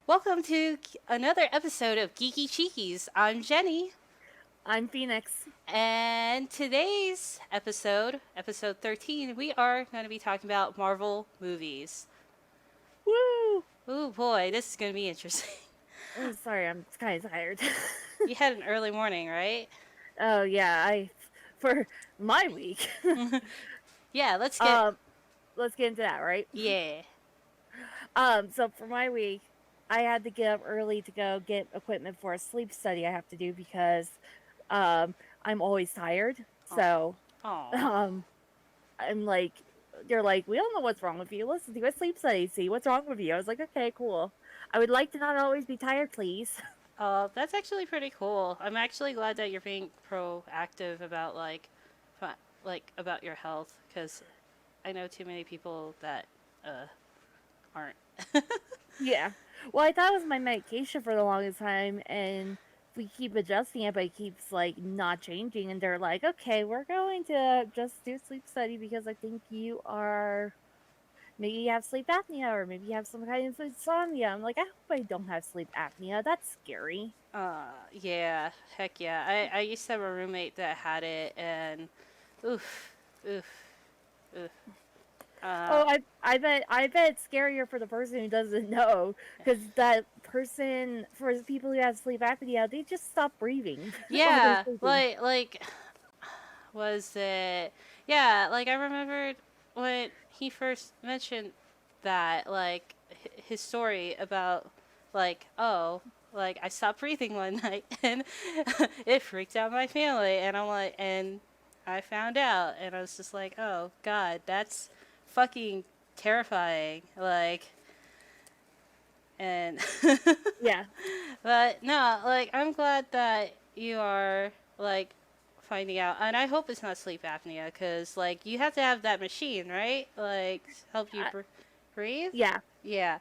Welcome to another episode of Geeky Chickies. I'm Jenny, I'm Phoenix. and today's episode, episode 13, we are going to be talking about Marvel movies. Woo! Oh boy, this is going to be interesting. Oh, sorry, I'm kind of tired. You had an early morning, right? Oh yeah, I for my week. Yeah, let's get. um, let's get into that, right? Yeah. So for my week, I had to get up early to go get equipment for a sleep study I have to do because um I'm always tired. Oh. So Oh. um I'm like they're like, we don't know what's wrong with you. Listen to a sleep study, see what's wrong with you. I was like, okay, cool. I would like to not always be tired, please. That's actually pretty cool. I'm actually glad that you're being proactive about about your health, because I know too many people that uh aren't. Yeah. Well, I thought it was my medication for the longest time, and we keep adjusting it, but it keeps like not changing. And they're like, "Okay, we're going to just do sleep study because I think you are maybe you have sleep apnea or maybe you have some kind of insomnia." I'm like, "I hope I don't have sleep apnea. That's scary." Yeah, heck yeah. I used to have a roommate that had it, and oof, oof, oof. Uh, Oh, I bet it's scarier for the person who doesn't know, because that person, for the people who have sleep apnea, they just stop breathing while they're yeah, sleeping. was it? Yeah, like I remembered when he first mentioned that, his story about, oh, I stopped breathing one night, and it freaked out my family, and and I found out, and I was just like, oh god, that's fucking terrifying, and Yeah. but no, I'm glad that you are finding out, and I hope it's not sleep apnea, because you have to have that machine, right? Help you I, breathe. yeah. Yeah.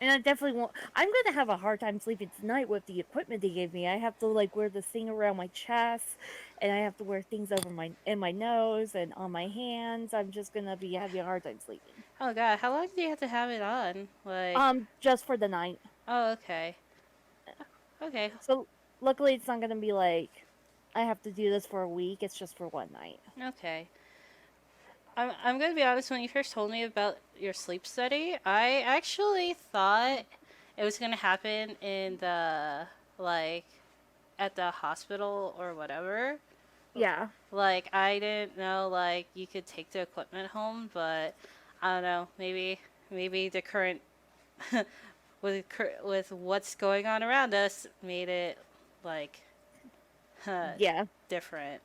And I definitely won't. I'm gonna have a hard time sleeping tonight with the equipment they gave me. I have to like wear this thing around my chest, and I have to wear things over my nose and on my hands. I'm just gonna be having a hard time sleeping. Oh god, how long do you have to have it on? Just for the night. Oh, okay. Okay. So luckily, it's not gonna be like I have to do this for a week. It's just for one night. Okay. I'm gonna be honest. When you first told me about your sleep study, I actually thought it was gonna happen in the like at the hospital or whatever. Yeah. I didn't know you could take the equipment home, but I don't know. Maybe the current with what's going on around us made it like Yeah. different.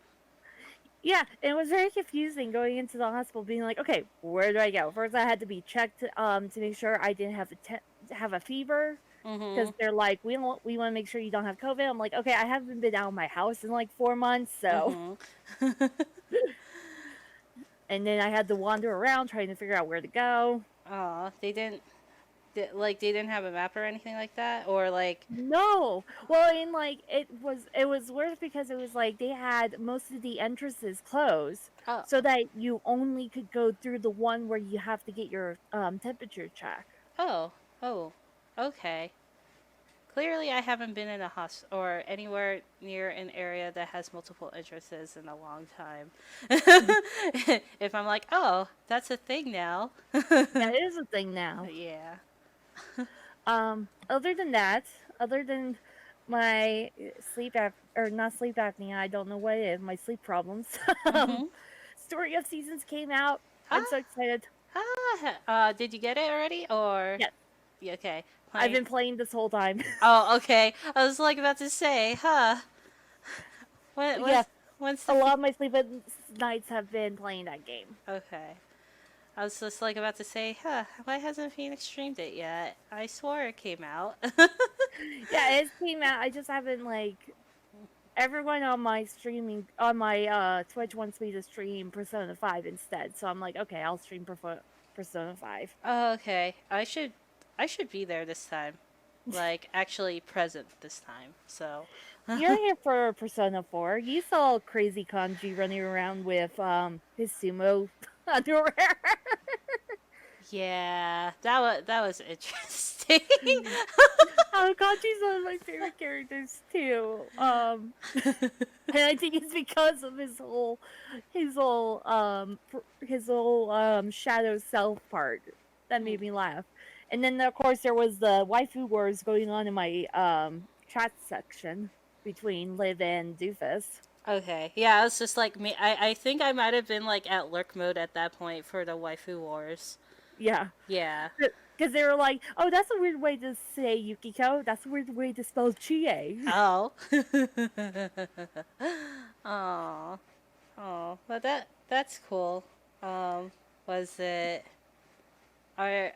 Yeah, it was very confusing going into the hospital, being like, okay, where do I go? First, I had to be checked to make sure I didn't have a fever, because Mhm. they're like, we want to make sure you don't have COVID. I'm like, okay, I haven't been out of my house in like 4 months, so. Mhm. And then I had to wander around trying to figure out where to go. Aw, they didn't have a map or anything like that, or No, well, in like it was worse because it was like they had most of the entrances closed, oh so that you only could go through the one where you have to get your temperature check. oh oh okay. Clearly, I haven't been in a hospital or anywhere near an area that has multiple entrances in a long time. If I'm like, oh, that's a thing now. Yeah, it is a thing now. Yeah. Other than that, other than my or not sleep apnea, I don't know what it is, my sleep problems. um, Mhm. Story of Seasons came out. I'm Ah, so excited. did you get it already, or Yes, yeah, okay? I've Playing. been playing this whole time. Oh, okay. I was about to say, huh? When Yeah, when's a the lot of my sleep nights have been playing that game. okay? I was just about to say, huh? Why hasn't Phoenix streamed it yet? I swore it came out. Yeah, it came out. I just haven't like everyone on my streaming on my Twitch wants me to stream Persona 5 instead. So I'm like, okay, I'll stream Persona 5. Oh, okay. I should be there this time. Actually present this time. So You're here for Persona 4. You saw crazy Kanji running around with his sumo underwear. Yeah. Yeah, that was interesting. Oh god, she's one of my favorite characters too. And I think it's because of his whole shadow self part that made me laugh. And then of course there was the waifu wars going on in my chat section between Liv and Doofus. Okay, yeah, it's just like me. I think I might have been like at lurk mode at that point for the waifu wars. Yeah. Yeah. Because they were like, oh, that's a weird way to say Yukiko. That's a weird way to spell Chie. Oh. Oh. Oh. Well, that's cool. Was it? I.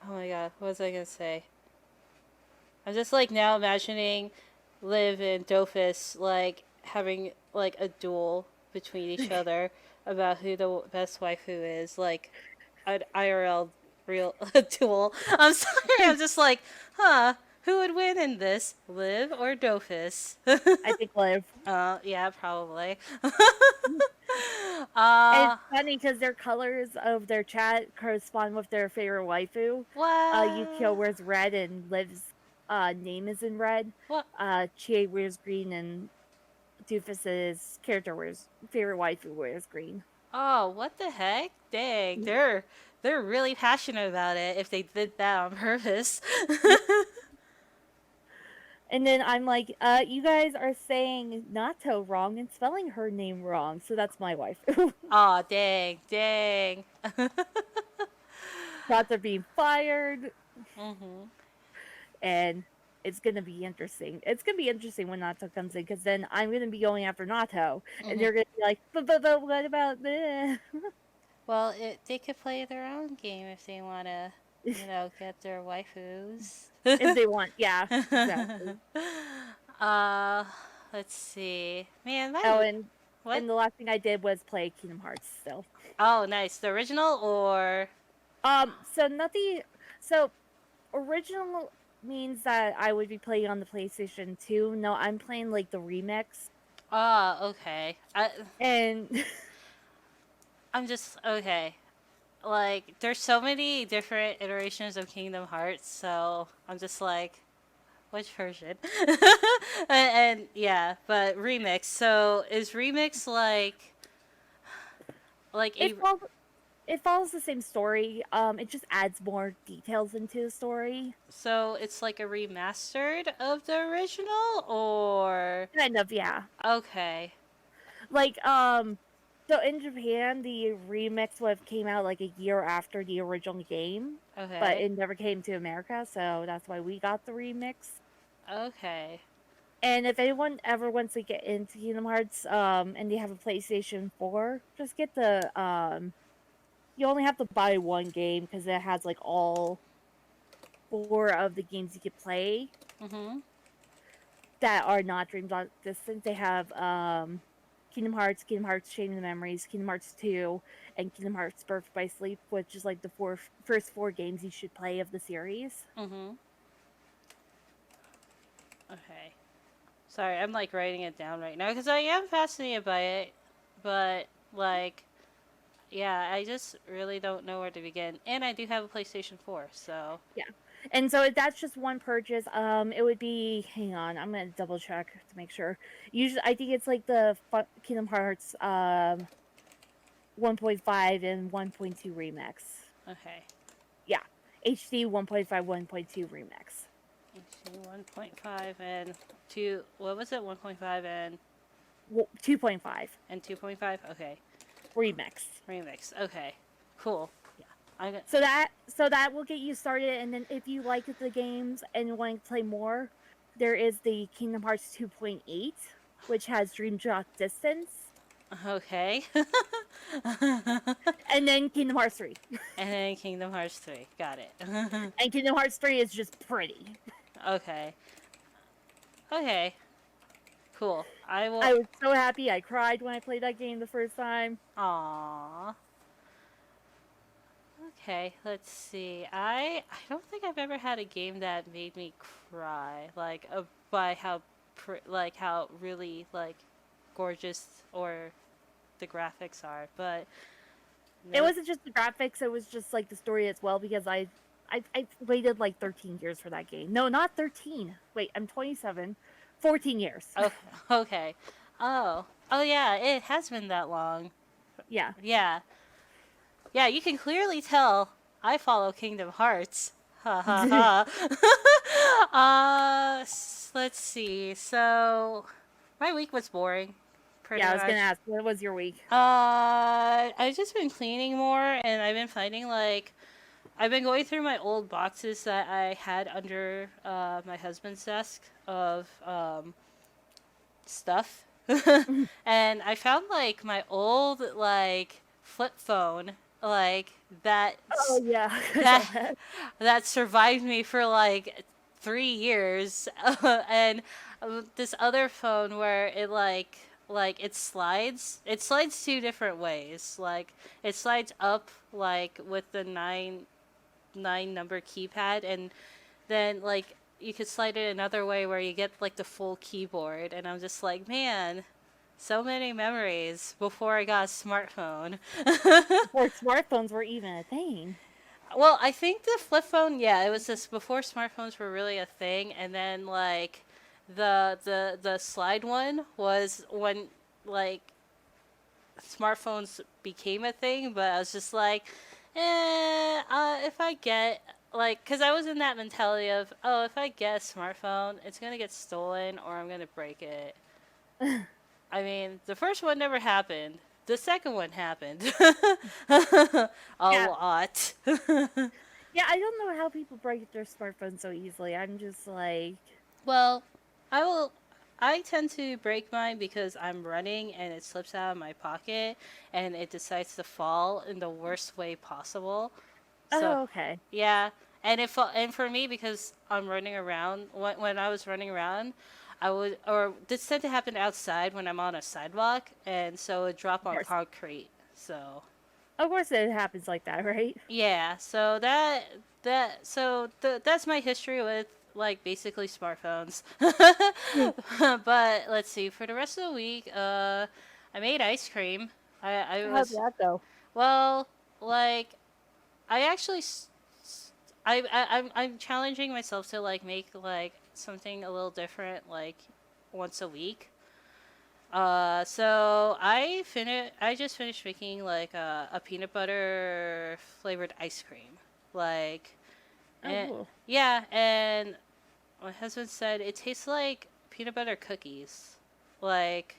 Oh my god. What was I gonna say? I'm just like now imagining Liv and Dofus like having like a duel between each other about who the best waifu is, like an IRL real duel. I'm sorry, I'm just like, huh, who would win in this, Liv or Dofus? I think Liv. Yeah, probably. And uh, it's funny because their colors of their chat correspond with their favorite waifu. Yukio what? wears red and Liv's name is in red. What? Chie wears green and Doofus's favorite waifu wears green. Oh, what the heck? Dang, they're really passionate about it if they did that on purpose. And then I'm like, you guys are saying Nato wrong and spelling her name wrong, so that's my waifu. Oh, dang. Shots are being fired, Mhm. and it's gonna be interesting. It's gonna be interesting when Nato comes in, because then I'm gonna be going after Nato, and they're gonna be like, but what about this? Well, they could play their own game if they want to, get their waifus. If they want, yeah, exactly. uh, let's see. Man, Oh, what? and the last thing I did was play Kingdom Hearts still. Oh, nice. The original or? So nothing. So original means that I would be playing on the PlayStation 2. No, I'm playing like the remix. Oh, okay. And I'm just okay. Like, there's so many different iterations of Kingdom Hearts, so I'm just like, which version? and yeah, but remix. So is remix like a it follows the same story. It just adds more details into the story. so it's like a remastered of the original or Kind of, yeah. okay. Like, so in Japan, the remix would have came out like a year after the original game, Okay. but it never came to America, so that's why we got the remix. Okay. And if anyone ever wants to get into Kingdom Hearts, and they have a PlayStation 4, just get you only have to buy one game because it has like all 4 of the games you could play that are not Dreams Not Distant. They have Kingdom Hearts, Chain of Memories, Kingdom Hearts 2, and Kingdom Hearts Birth by Sleep, which is like the first 4 games you should play of the series. Okay. Sorry, I'm like writing it down right now because I am fascinated by it, but like, yeah, I just really don't know where to begin. And I do have a PlayStation 4, so Yeah. And so that's just one purchase. It would be, hang on, I'm gonna double check to make sure. Usually, I think it's like the Kingdom Hearts 1.5 and 1.2 remix. okay. Yeah, HD 1.5, 1.2 remix. HD 1.5 and 2. What was it? 1.5 and 2.5 and 2.5. Okay. remix. Remix. Okay. Cool. Yeah. So that will get you started, and then if you like the games and want to play more, there is the Kingdom Hearts 2.8, which has Dream Drop Distance. Okay. And then Kingdom Hearts 3. And then Kingdom Hearts 3. Got it. And Kingdom Hearts 3 is just pretty. Okay. Okay. Cool. I was so happy. I cried when I played that game the first time. Aww. Okay, let's see. I don't think I've ever had a game that made me cry, like by how how really like gorgeous or the graphics are. But It No. wasn't just the graphics; it was just like the story as well. Because I waited like 13 years for that game. No, not 13. Wait, I'm 27. 14 years. Oh, okay. Oh. Oh yeah, it has been that long. Yeah. Yeah. Yeah, you can clearly tell I follow Kingdom Hearts. Ha ha ha. Let's see. So, my week was boring, pretty Yeah, I was gonna much. ask, what was your week? I've just been cleaning more, and I've been finding like I've been going through my old boxes that I had under my husband's desk of stuff, and I found like my old like flip phone, like that Oh yeah, I saw that that. that survived me for like 3 years, and this other phone where it slides two different ways. Like it slides up like with the nine number keypad, and then like you could slide it another way where you get like the full keyboard. And I'm just like, man, so many memories before I got a smartphone. Before smartphones were even a thing. Well, I think the flip phone, yeah, it was just before smartphones were really a thing, and then like the slide one was when like smartphones became a thing. But I was just like, if I get like, cause I was in that mentality of, oh, if I get a smartphone, it's gonna get stolen or I'm gonna break it. I mean, the first one never happened. The second one happened a Yeah, lot. yeah. I don't know how people break their smartphones so easily. I'm just like, Well, I will. I tend to break mine because I'm running and it slips out of my pocket and it decides to fall in the worst way possible. So, oh okay. yeah, and for me because I'm running around. When I was running around, I would or this tend to happen outside when I'm on a sidewalk, and so it drop Of on course, concrete. So of course, it happens like that, right? yeah, so that's my history with like basically smartphones. Mm. But let's see, for the rest of the week, I made ice cream. I How'd was that go? well, like I actually I'm challenging myself to like make like something a little different like once a week. So I just finished making like a peanut butter flavored ice cream. Like, Oh, and cool. yeah, and my husband said it tastes like peanut butter cookies. Like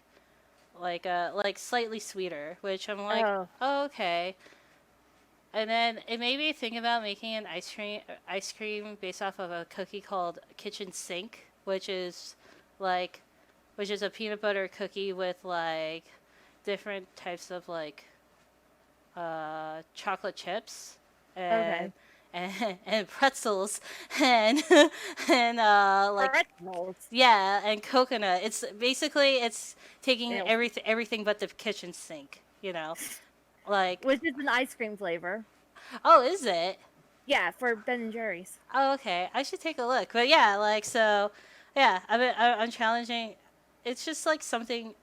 like slightly sweeter, which I'm like, Oh, oh, okay. And then it made me think about making an ice cream based off of a cookie called Kitchen Sink, like which is a peanut butter cookie with like different types of like chocolate chips and okay. and pretzels and and like Pretzels. yeah, and coconut. It's taking Ew. everything but the kitchen sink, like, Which is an ice cream flavor. oh, is it? Yeah, for Ben and Jerry's. Oh, okay. I should take a look. But yeah, like so, yeah. I'm challenging. It's just like something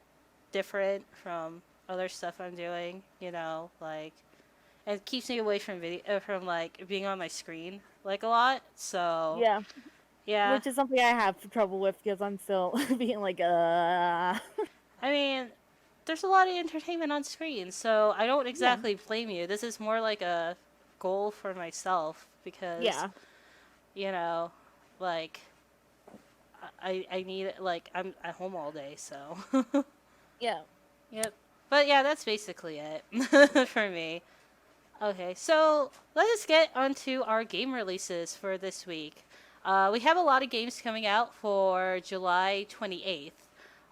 different from other stuff I'm doing. Like it keeps me away from from like being on my screen like a lot. So Yeah, yeah. which is something I have trouble with because I'm still being like, I mean, there's a lot of entertainment on screen, so I don't Yeah, exactly blame you. This is more like a goal for myself because yeah, you know, like I need it. Like I'm at home all day, so yeah. yep. But yeah, that's basically it for me. Okay, so let us get onto our game releases for this week. We have a lot of games coming out for July 28th.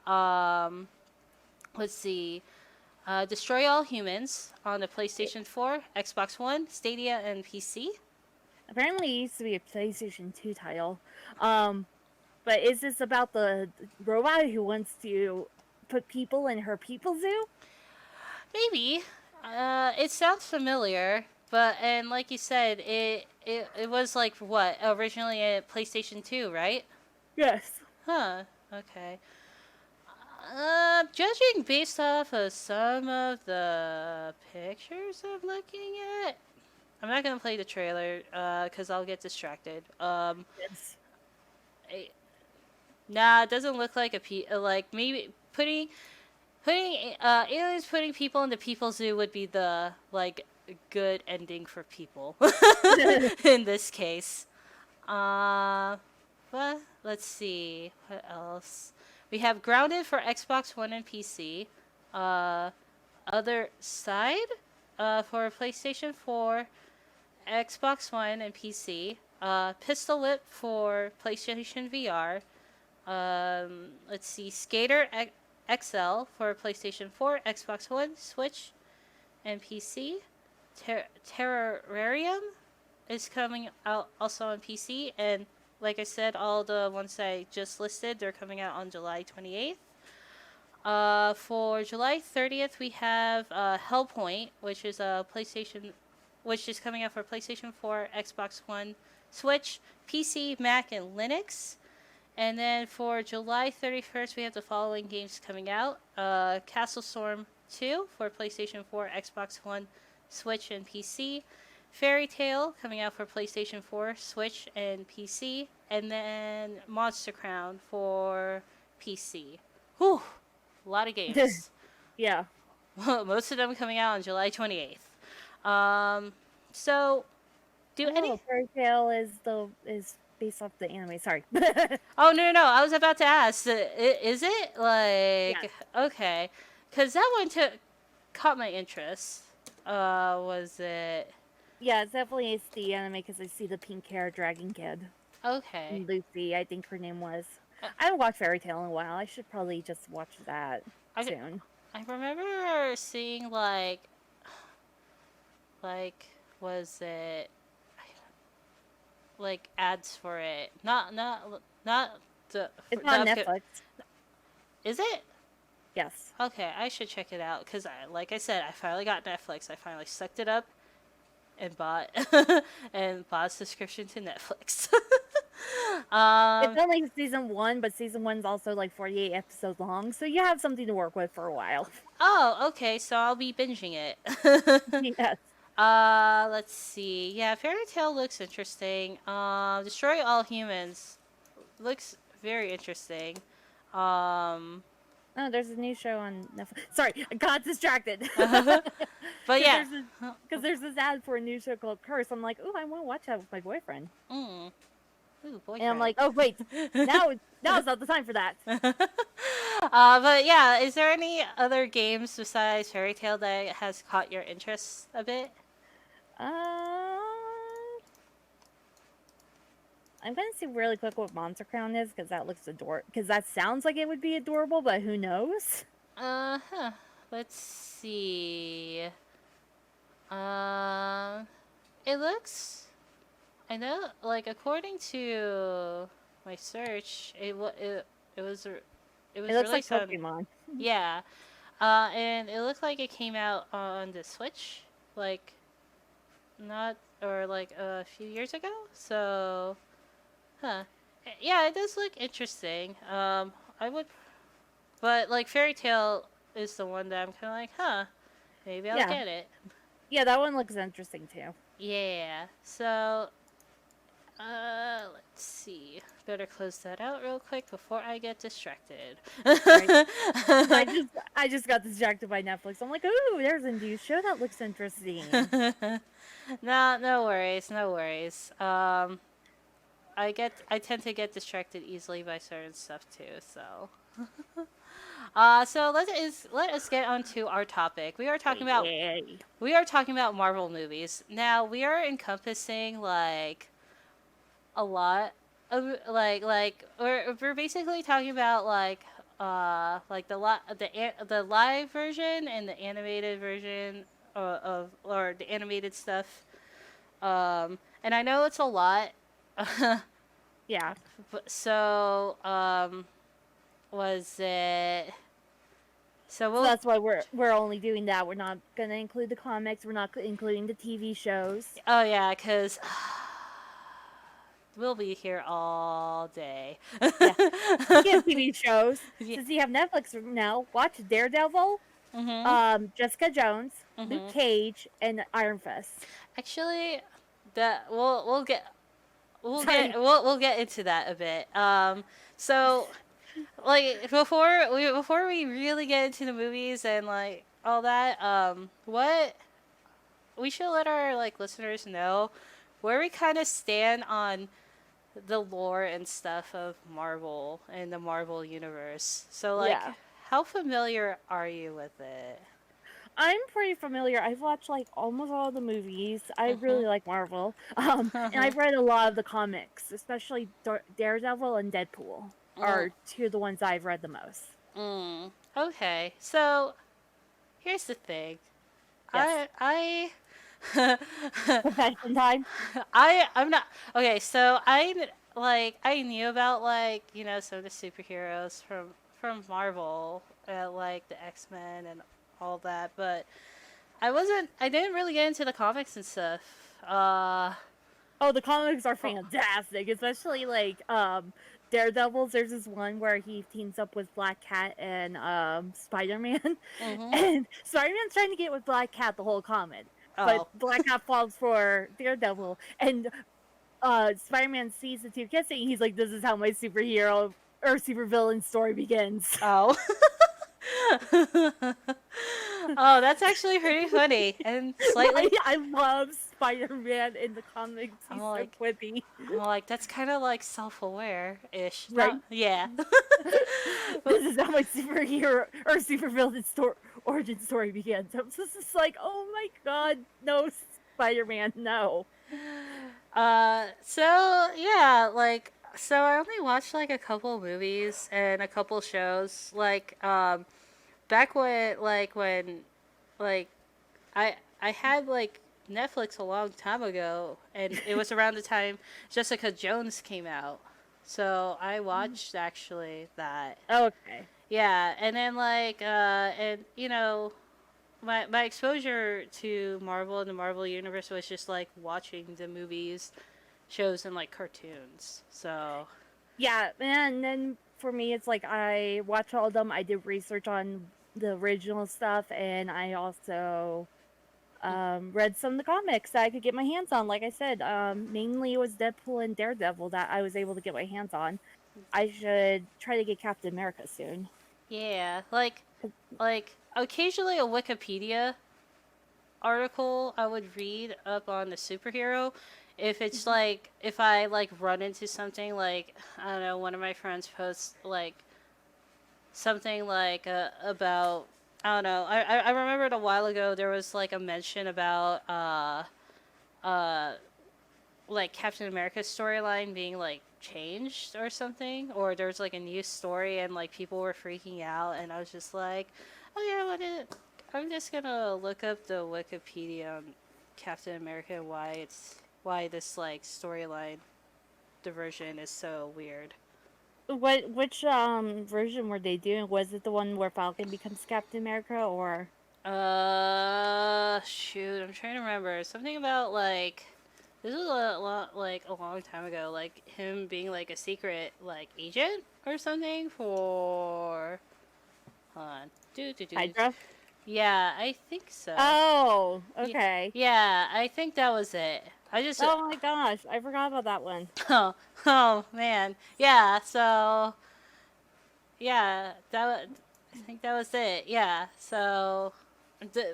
Um, let's see. Destroy All Humans on the PlayStation 4, Xbox One, Stadia, and PC. Apparently, it used to be a PlayStation 2 title. Um, but is this about the robot who wants to put people in her people zoo? Maybe. It sounds familiar, and like you said, it was like what originally a PlayStation 2, right? Yes. Huh. Okay. Judging based off of some of the pictures I'm looking at, I'm not gonna play the trailer, cause I'll get distracted. Yes. Nah, it doesn't look like like maybe putting aliens putting people in the people zoo would be the like good ending for people in this case. But let's see what else. We have Grounded for Xbox One and PC. Uh, Othercide, for PlayStation 4, Xbox One, and PC. Pistol Whip for PlayStation VR. Let's see, XL for PlayStation 4, Xbox One, Switch, and PC. Terrarium is coming out also on PC, and like I said, all the ones I just listed, they're coming out on July 28th. For July 30th, we have Hellpoint, which is coming out for PlayStation 4, Xbox One, Switch, PC, Mac, and Linux. And then for July 31st, we have the following games coming out. Castle Storm 2 for PlayStation 4, Xbox One, Switch, and PC. Fairy Tail coming out for PlayStation 4, Switch, and PC. And then Monster Crown for PC. Whew! A lot of games. Yeah. Most of them coming out on July 28th. So, Fairy Tail is based off the anime. Sorry. Oh, no. I was about to ask. Is it? Like, Yes. okay. Because that one caught my interest. Was it? Yeah, it's definitely the anime because I see the pink hair dragon kid. Okay. Lucy, I think her name was. I haven't watched Fairy Tail in a while. I should probably just watch that soon. I remember seeing, like, was it? Like, ads for it. Not the... It's on Netflix. Is it? Yes. Okay, I should check it out because, like I said, I finally got Netflix. I finally sucked it up and bought a subscription to Netflix. It's only season 1, but season 1's also like 48 episodes long, so you have something to work with for a while. Oh, okay, so I'll be binging it. Yes. Let's see. Yeah, Fairy Tail looks interesting. Destroy All Humans looks very interesting. Oh, there's a new show on Netflix. Sorry, I got distracted. But yeah, because there's this ad for a new show called Curse. I'm like, oh, I want to watch that with my boyfriend. Ooh, boyfriend. And I'm like, oh wait, now is not the time for that. But yeah, is there any other games besides Fairy Tail that has caught your interest a bit? I'm gonna see really quick what Monster Crown is because that looks because that sounds like it would be adorable, but who knows? Let's see. It looks. I know, like according to my search, it was It looks like Pokemon. Yeah, and it looked like it came out on the Switch, like like a few years ago. So, yeah, it does look interesting. But like Fairy Tail is the one that I'm kind of like, maybe I'll get it. Yeah, that one looks interesting too. Yeah. So, let's see. Better close that out real quick before I get distracted. Right. I just got distracted by Netflix. I'm like, ooh, there's a new show that looks interesting. No worries. I tend to get distracted easily by certain stuff too. So, so let us get on to our topic. We are talking about Marvel movies. Now we are encompassing like a lot of like we're basically talking about like the live version and the animated version or the animated stuff. And I know it's a lot. Yeah. So was it? So that's why we're only doing that. We're not gonna include the comics. We're not including the TV shows. Oh yeah, because we'll be here all day. Yeah. Speaking of TV shows, Yeah. since you have Netflix now, watch Daredevil, Mhm. Jessica Jones, Luke Mhm. Cage, and Iron Fist. Actually, that we'll get Sorry. we'll get into that a bit. So like before we really get into the movies and like all that, what we should let our like listeners know where we kind of stand on the lore and stuff of Marvel and the Marvel universe. So like, Yeah. how familiar are you with it? I'm pretty familiar. I've watched like almost all the movies. I really Mhm. like Marvel. And I've read a lot of the comics, especially Daredevil and Deadpool Mm, are two of the ones I've read the most. okay, so here's the thing. Yes. I Confession time. I'm not okay. So I knew about like some of the superheroes from Marvel, like the X-Men and all that, but I didn't really get into the comics and stuff. Oh, the comics are Oh, fantastic, especially like Daredevils. There's this one where he teams up with Black Cat and Spider-Man, mhm. and Spider-Man's trying to get with Black Cat the whole comic, but Oh. Black Cat falls for Daredevil, and Spider-Man sees the two kissing. He's like, "This is how my superhero or supervillain story begins." Oh. Oh, that's actually pretty funny and slightly. I love Spider-Man in the comics. I'm He's so like, quippy, that's kind of like self-aware ish. right? Not, yeah. This is how my superhero or supervillain origin story begins. I was just like, oh my god, no, Spider-Man, no. So yeah, so I only watched like a couple movies and a couple shows. Back when like I had like Netflix a long time ago, and it was around the time Jessica Jones came out. So I watched actually that. Okay. Yeah, and then and my exposure to Marvel and the Marvel universe was just like watching the movies, shows, and like cartoons. So Yeah, and then for me, it's like I watch all of them. I did research on the original stuff, and I also read some of the comics that I could get my hands on. Like I said, mainly it was Deadpool and Daredevil that I was able to get my hands on. I should try to get Captain America soon. yeah, like occasionally a Wikipedia article I would read up on the superhero. If it's like if I like run into something like I don't know, one of my friends posts like something like about I don't know. I remembered a while ago there was like a mention about uh like Captain America's storyline being like changed or something, or there was like a new story and like people were freaking out, and I was just like, oh yeah, I'm just gonna look up the Wikipedia on Captain America and why this like storyline diversion is so weird. Which version were they doing? Was it the one where Falcon becomes Captain America, or Shoot, I'm trying to remember something about like this was a lot like a long time ago, like him being like a secret like agent or something for. Hold on, do. Hydra? Yeah, I think so. Oh, Y- okay. Yeah, I think that was it. I just Oh my gosh, I forgot about that one. oh man, yeah. So yeah, I think that was it. Yeah. So,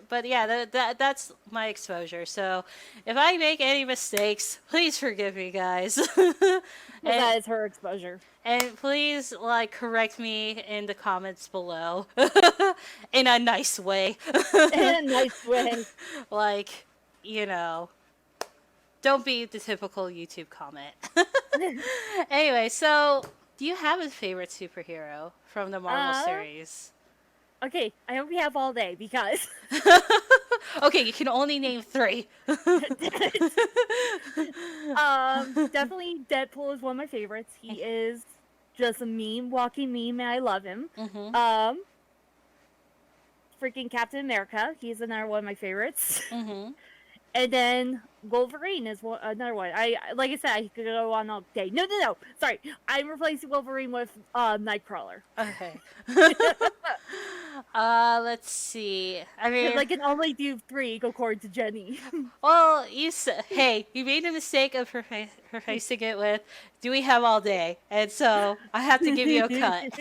but yeah, that's my exposure. So, if I make any mistakes, please forgive me, guys. Well, and that is her exposure. and please like correct me in the comments below in a nice way. In a nice way. like, you know, don't be the typical YouTube comment. Anyway, so do you have a favorite superhero from the Marvel uh, series? okay, I hope we have all day because Okay, you can only name three. definitely Deadpool is one of my favorites. He is just a meme, walking meme, and I love him. Mhm. Um, freaking Captain America, he's another one of my favorites. Mhm. And then Wolverine is another one. Like I said, I could go on all day. No. Sorry, I'm replacing Wolverine with Nightcrawler. Okay. Let's see. I Because mean, I can only do 3 according to Jenny. well, you said, hey, you made the mistake of replacing it with, do we have all day? And so I have to give you a cut.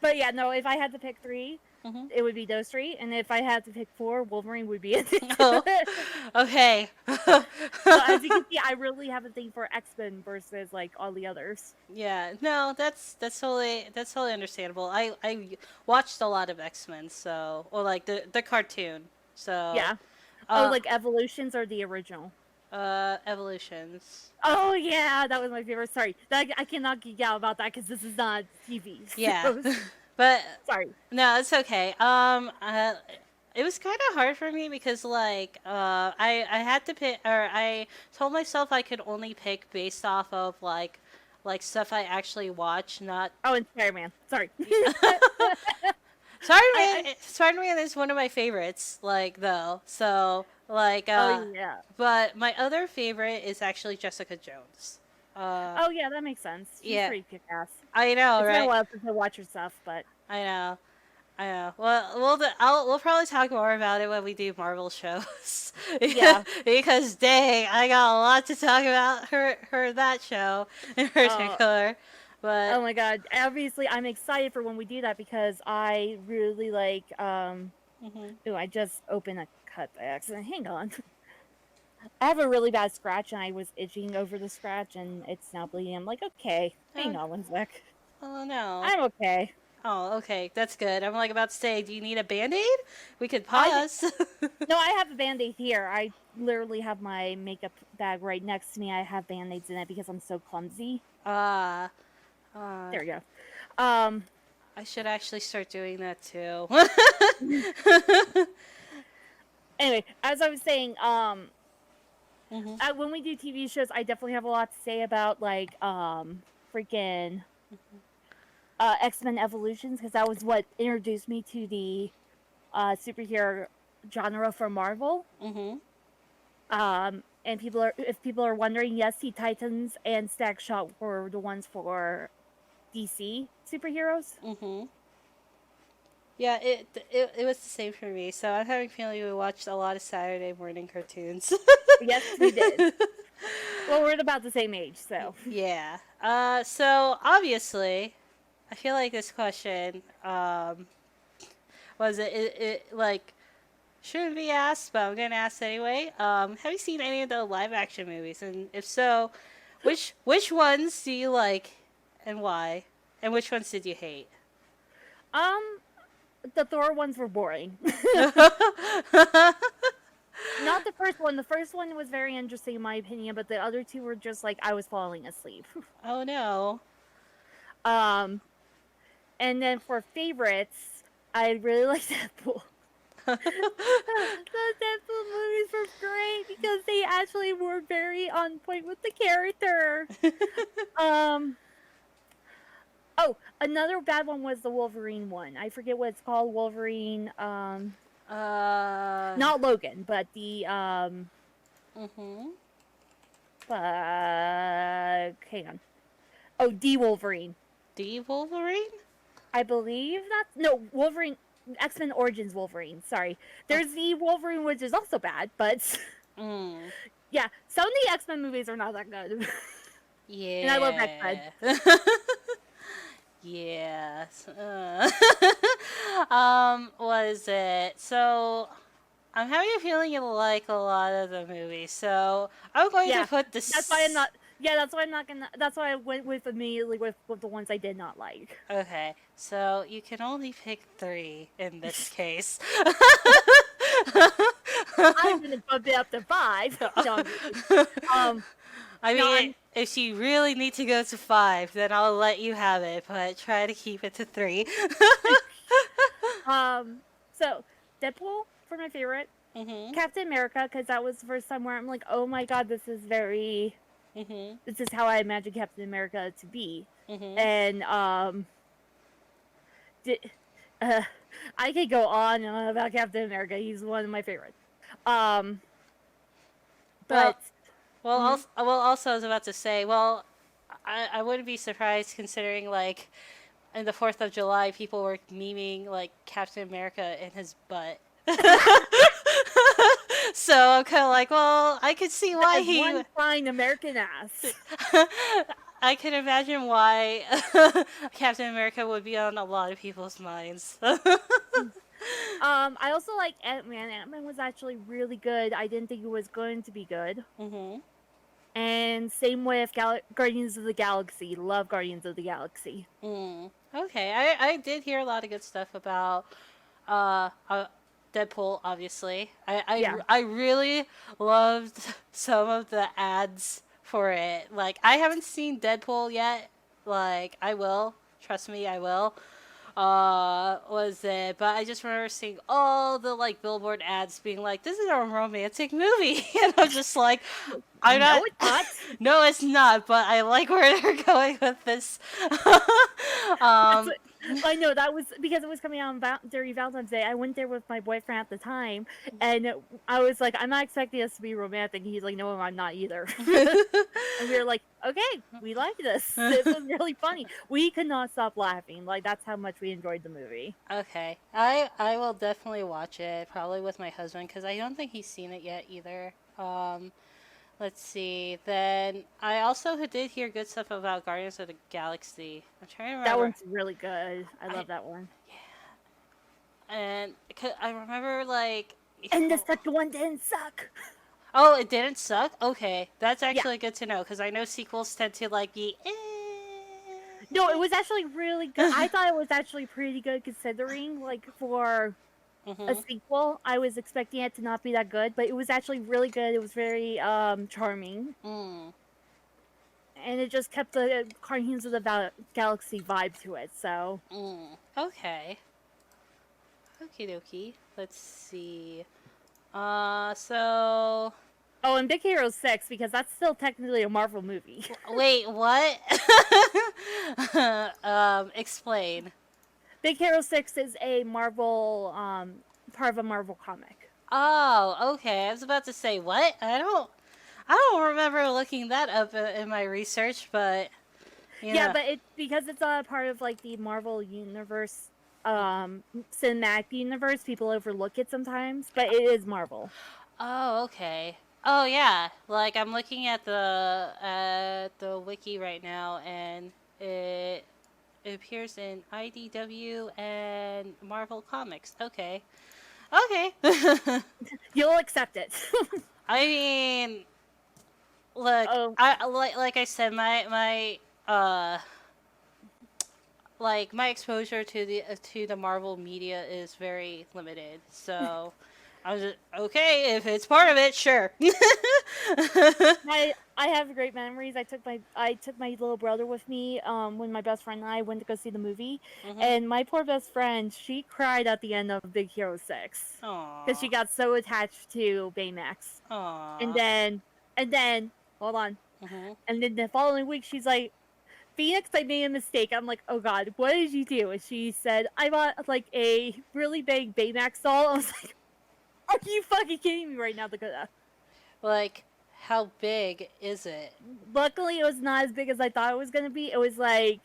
But yeah, no. If I had to pick 3, Mhm. it would be those 3, and if I had to pick 4, Wolverine would be it. Oh, okay. So as you can see, I really have a thing for X-Men versus like all the others. Yeah, no, that's totally understandable. I watched a lot of X-Men, so or like the cartoon. So Yeah. uh Like Evolutions or the original. Evolutions. Oh yeah, that was my favorite. Sorry, I cannot geek out about that because this is not TV. Yeah. So, But sorry. no, it's okay. It was kind of hard for me because like I had to pick, or I told myself I could only pick based off of like stuff I actually watch, not Oh, and Spiderman. Sorry. Spider-Man is one of my favorites, like though. So like Oh yeah. but my other favorite is actually Jessica Jones. Oh yeah, that makes sense. She's Yeah. pretty kick-ass. I know, It's been a right? while since I watched her stuff, but I know. I know. Well, we'll probably talk more about it when we do Marvel shows. Yeah. Because dang, I got a lot to talk about her that show in particular. But oh my god. Obviously, I'm excited for when we do that because I really like. mhm. Ooh, I just opened a cut by accident. Hang on. I have a really bad scratch, and I was itching over the scratch, and it's now bleeding. I'm like, okay, hang on one sec. Oh no. I'm okay. Oh, okay, that's good. I'm like about to say, do you need a band-aid? We could I pause. No, I have a band-aid here. I literally have my makeup bag right next to me. I have band-aids in it because I'm so clumsy. uh, There we go. Um, I should actually start doing that too. anyway, as I was saying, Mhm. when we do TV shows, I definitely have a lot to say about like freaking X-Men Evolutions because that was what introduced me to the superhero genre for Marvel. Mhm. And if people are wondering, yes, Teen Titans and Stack Shot were the ones for DC superheroes. Mhm. Yeah, it was the same for me. So I'm having a feeling we watched a lot of Saturday morning cartoons. Yes, we did. Well, we're at about the same age, so. Yeah. So obviously, I feel like this question was it like shouldn't be asked, but I'm gonna ask anyway. Have you seen any of the live action movies? And if so, which ones do you like and why? And which ones did you hate? The Thor ones were boring. Not the first one. The first one was very interesting in my opinion, but the other two were just like I was falling asleep. Oh no. And then for favorites, I really like Deadpool. Those Deadpool movies were great because they actually were very on point with the character. Oh, another bad one was the Wolverine one. I forget what it's called. Wolverine. Not Logan, but the Mhm. Hang on. Oh, D Wolverine. D Wolverine? I believe that's no Wolverine. X-Men Origins Wolverine. Sorry, there's the Wolverine, which is also bad, but yeah, some of the X-Men movies are not that good. Yeah. And I love X-Men. Yes. What is it? So, I'm having a feeling you like a lot of the movies. So, I'm going to put this. That's why I'm not. Yeah, that's why I'm not gonna. That's why I went with immediately with the ones I did not like. Okay, so you can only pick 3 in this case. I'm gonna bump it up to 5. No, I mean, if you really need to go to 5, then I'll let you have it, but try to keep it to 3. So Deadpool for my favorite. Mhm. Captain America, because that was the first time where I'm like, oh my god, this is very. This is how I imagine Captain America to be. And I could go on and on about Captain America. He's one of my favorites. Um, Well, but mhm. also I was about to say, well, I wouldn't be surprised considering like in the 4th of July people were memeing like Captain America in his butt. So I'm kind of like, well, I could see why That he. one fine American ass. I can imagine why Captain America would be on a lot of people's minds. I also like Ant-Man. Ant-Man was actually really good. I didn't think it was going to be good. Mhm. And same with Guardians of the Galaxy. Love Guardians of the Galaxy. Mm. Okay, I did hear a lot of good stuff about uh, uh Deadpool. Obviously, Yeah. I really loved some of the ads for it. Like I haven't seen Deadpool yet. Like I will. Trust me, I will. Was it? But I just remember seeing all the like billboard ads being like, "This is a romantic movie," and I'm just like, "I'm No, not." it's not. No, it's not. But I like where they're going with this. That's um, what, I know that was because it was coming out on during Valentine's Day. I went there with my boyfriend at the time, and I was like, "I'm not expecting us to be romantic." And he's like, "No, I'm not either." And we were like, "Okay, we like this. This was really funny." We could not stop laughing. Like that's how much we enjoyed the movie. okay, I will definitely watch it. Probably with my husband because I don't think he's seen it yet either. Let's see. Then I also did hear good stuff about Guardians of the Galaxy. I'm trying to That remember. one's really good. I I love that one. and I remember like. And the second one didn't suck. Oh, it didn't suck. Okay, that's Yeah. actually good to know because I know sequels tend to like be. No, it was actually really good. I thought it was actually pretty good considering, like, for a Mhm. sequel. I was expecting it to not be that good, but it was actually really good. It was very charming, Mm. and it just kept the Guardians of the Galaxy vibe to it. So, Mm. Okay. Okie dokie. Let's see. So oh, and Big Hero 6 because that's still technically a Marvel movie. wait, what? Explain. Big Hero 6 is a Marvel part of a Marvel comic. Oh, okay. I was about to say what? I don't remember looking that up in my research, but you Yeah, know. but it because it's a part of like the Marvel universe cinematic universe, people overlook it sometimes, but it is Marvel. Oh, okay. Oh yeah. Like I'm looking at the wiki right now, and it appears in IDW and Marvel Comics. Okay. Okay. You'll accept it. I mean, look, Oh, I like I said, my uh like my exposure to the Marvel media is very limited. So I was just okay if it's part of it, sure. I have great memories. I took my little brother with me when my best friend and I went to go see the movie, Mhm. and my poor best friend, she cried at the end of Big Hero 6 because she Aw. got so attached to Baymax. And Aw. then and then hold on. Mhm. And then the following week she's like, Phoenix, I made a mistake. I'm like, oh god, what did you do? And she said, I bought like a really big Baymax doll. I was like, are you fucking kidding me right now, Dakota? Like, how big is it? Luckily, it was not as big as I thought it was gonna be. It was like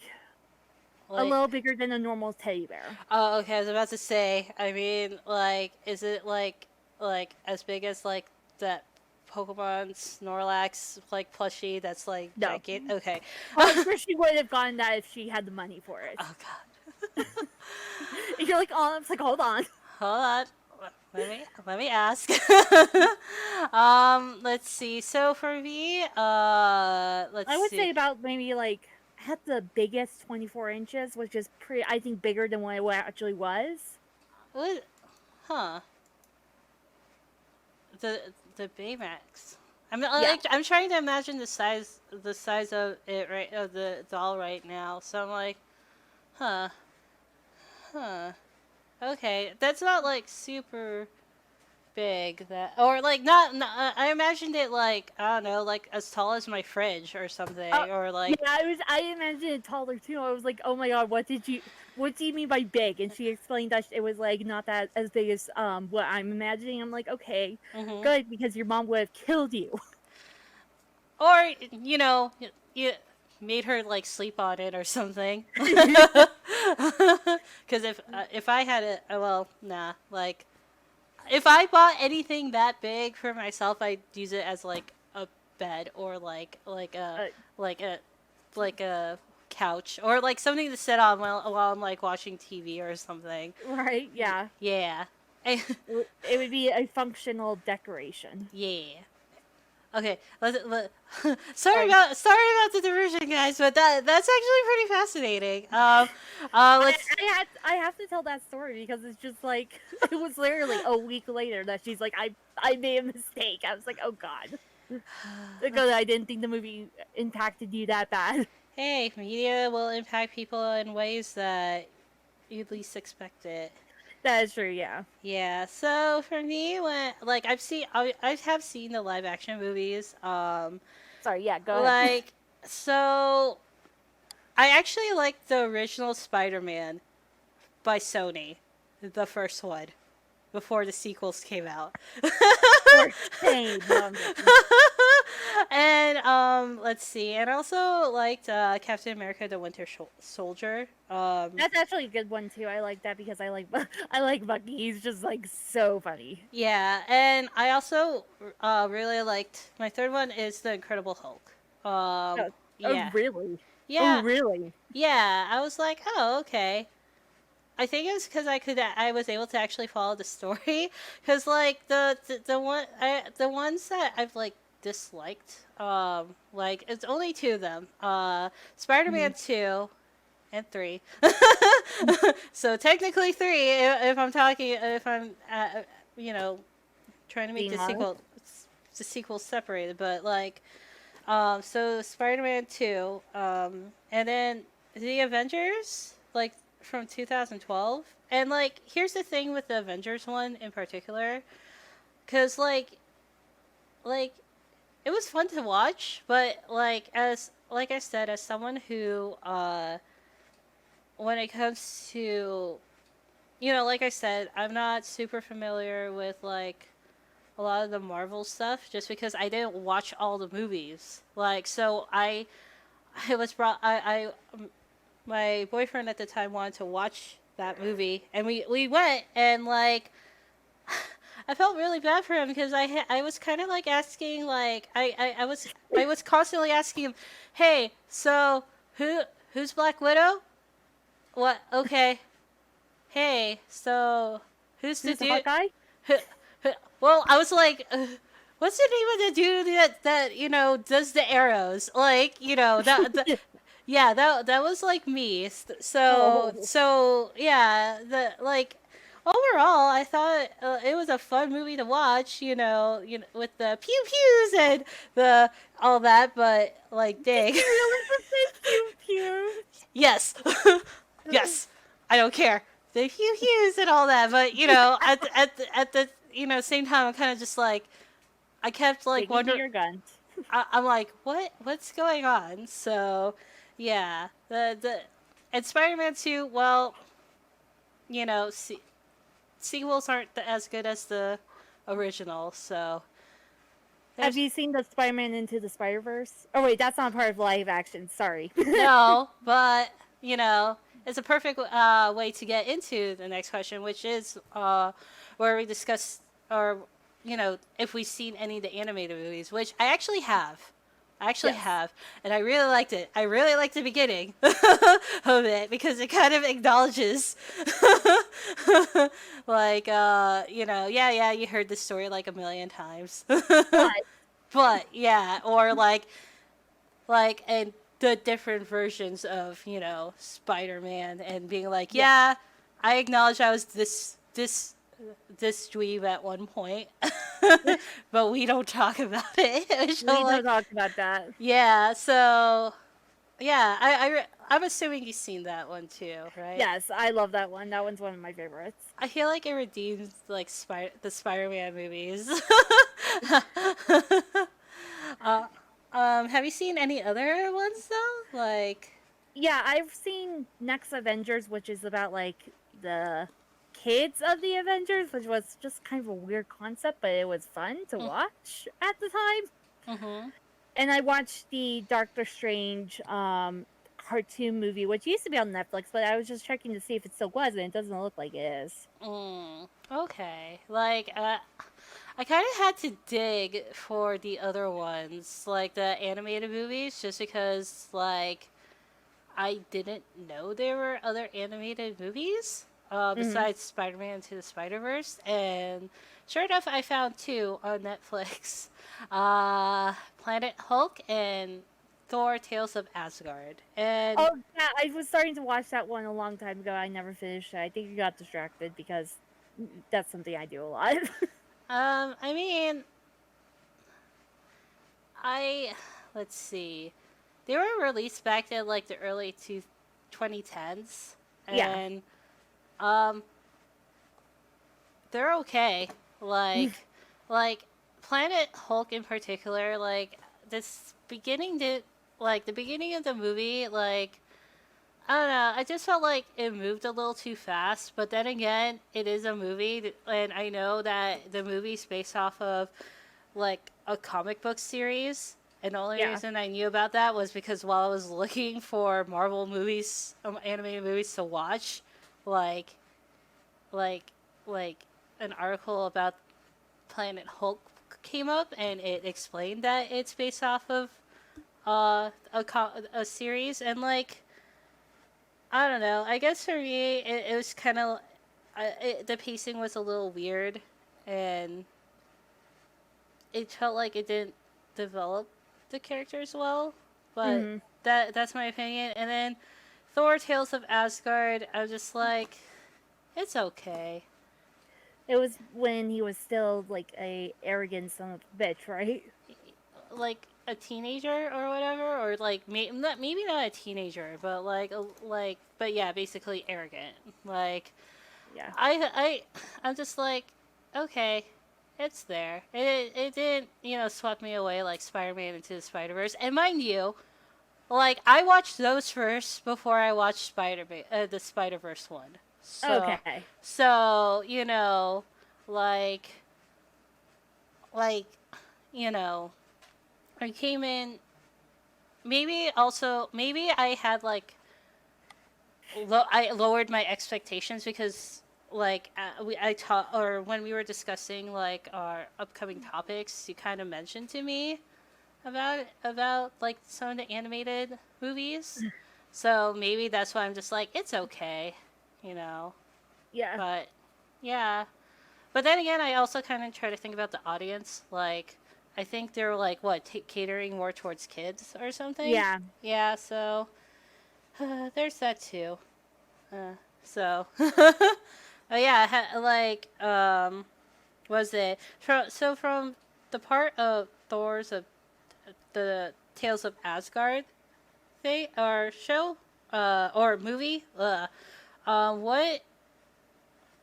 a Like, little bigger than a normal teddy bear. oh, okay. I was about to say. I mean, like, is it like as big as like that Pokemon Snorlax like plushie that's like No. gigantic? Okay. I'm sure she would have gotten that if she had the money for it. Oh God. And you're like, oh, it's like, hold on. Hold on. Let me ask. Let's see. So for me, let's I would see. say about maybe like had the biggest 24 inches, which is pretty, I think, bigger than what it actually was. What? Huh? The Baymax. Yeah. I'm trying to imagine the size of it right of the doll right now. So I'm like, huh, huh. Okay, that's not like super. big that, or like not I imagined it like, I don't know, like as tall as my fridge or something, or Yeah, like, I imagined it taller too. I was like, oh my god, what do you mean by big? And she explained that it was like not that as big as what I'm imagining. I'm like, okay, hmm good, because your mom would have killed you. or you made her like sleep on it or something. Because if I had it, well, nah, like if I bought anything that big for myself, I'd use it as like a bed, or like a like a couch, or like something to sit on while I'm like watching TV or something. Right? Yeah. Yeah. It would be a functional decoration. Yeah. Okay. Sorry Sorry. about the diversion, guys, but that's actually pretty fascinating. Let's. I have to tell that story because it's just like it was literally a week later that she's like, I made a mistake. I was like, oh god, because I didn't think the movie impacted you that bad. Hey, media will impact people in ways that you'd least expect it. That is true. Yeah. Yeah, so for me, when like I have seen the live action movies. Sorry. Yeah. Go ahead. Like, so I actually like the original Spider-Man by Sony, the first one, before the sequels came out. Or same. No, I'm joking. And let's see, and I also liked Captain America: The Winter Soldier. That's actually a good one too. I like that because I like I like Bucky. He's just like so funny. Yeah, and I also really liked, my third one is The Incredible Hulk. Oh, Yeah. oh really? Yeah. Oh really? Yeah, I was like, oh, okay. I think it was because I was able to actually follow the story, because like the ones that I've like disliked, like it's only two of them, Spider-Man 2 and 3. So technically 3, if I'm talking, if I'm you know trying to make Being honest. the sequel separated, but like, so Spider-Man 2, and then the Avengers, like from 2012. And like, here's the thing with the Avengers one in particular, because like it was fun to watch, but like I said, as someone who when it comes to, like I said, I'm not super familiar with like a lot of the Marvel stuff, just because I didn't watch all the movies. Like, so I was brought I my boyfriend at the time wanted to watch that movie, and we went, and like I felt really bad for him, because I was kind of like asking, like I was constantly asking him, hey, so who's Black Widow? What? Okay. Hey, so who's the Who's the dude? Hawkeye? Well, I was like, what's the name of the dude that does the arrows? Like, yeah, that was like me. So Oh. so yeah, the like overall, I thought it was a fun movie to watch. With the pew pews and the all that, but like, dang, You really just say pew pew. yes, yes, I don't care, the pew pews and all that, but at the same time, I'm kind of just like, I kept like Sticking to wondering. your guns. I'm like, what's going on? So, yeah, the and Spider-Man 2. Well, sequels aren't as good as the original. So, Have there's you seen the Spider-Man Into the Spider-Verse? Oh wait, that's not part of live action. Sorry. no, but it's a perfect way to get into the next question, which is where we discuss, or if we've seen any of the animated movies, which I actually have. Yes. Have, and I really liked it. I really liked the beginning of it, because it kind of acknowledges, like, yeah, you heard the story like a million times, But but yeah, or and the different versions of Spider-Man, and being like, yeah, I acknowledge I was this dweeb at one point, but we don't talk about it. we don't talk about that. Yeah, so yeah, I'm assuming you've seen that one too, right? Yes, I love that one. That one's one of my favorites. I feel like it redeems like the Spider-Man movies. uh, have you seen any other ones though? Like, Yeah, I've seen Next Avengers, which is about like the kids of the Avengers, which was just kind of a weird concept, but it was fun to watch at the time. mm-hmm. And I watched the Doctor Strange cartoon movie, which used to be on Netflix, but I was just checking to see if it still was, and it doesn't look like it is. Okay. Like, I kind of had to dig for the other ones, like the animated movies, just because, like, I didn't know there were other animated movies Mm-hmm. besides Spider-Man to the Spider-Verse, and sure enough, I found two on Netflix: Planet Hulk and Thor: Tales of Asgard. And Oh yeah, I was starting to watch that one a long time ago. I never finished it. I think I got distracted because that's something I do a lot. I mean, I let's see. They were released back in like the early 2010s, Yeah. and um, they're okay. Like Planet Hulk in particular, like this beginning did like the beginning of the movie, like I don't know. I just felt like it moved a little too fast, but then again, it is a movie, and I know that the movie's based off of like a comic book series. And the only Yeah. reason I knew about that was because while I was looking for Marvel movies, animated movies to watch, like, like, like an article about Planet Hulk came up, and it explained that it's based off of a series, and like I don't know. I guess for me, it was kind of the pacing was a little weird, and it felt like it didn't develop the characters well. But Mm-hmm. that's my opinion. And then Thor: Tales of Asgard, I was just like, it's okay. It was when he was still like a arrogant son of a bitch, right? Like a teenager or whatever, or like maybe not a teenager, but but yeah, basically arrogant. Like Yeah. I'm just like, okay, it's there. It didn't swept me away like Spider-Man into the Spider-Verse. And mind you, like I watched those first before I watched the Spider-Verse one. So Okay. so like like you know I came in. Maybe I had like I lowered my expectations because I taught or when we were discussing like our upcoming topics, you kind of mentioned to me about like some of the animated movies. So maybe that's why I'm just like it's okay, you know. Yeah. But yeah. But then again, I also kind of try to think about the audience. Like I think they're like what catering more towards kids or something. Yeah. Yeah, so there's that too. So, oh yeah, was it from the part of Thor's of the Tales of Asgard thing or show or movie? What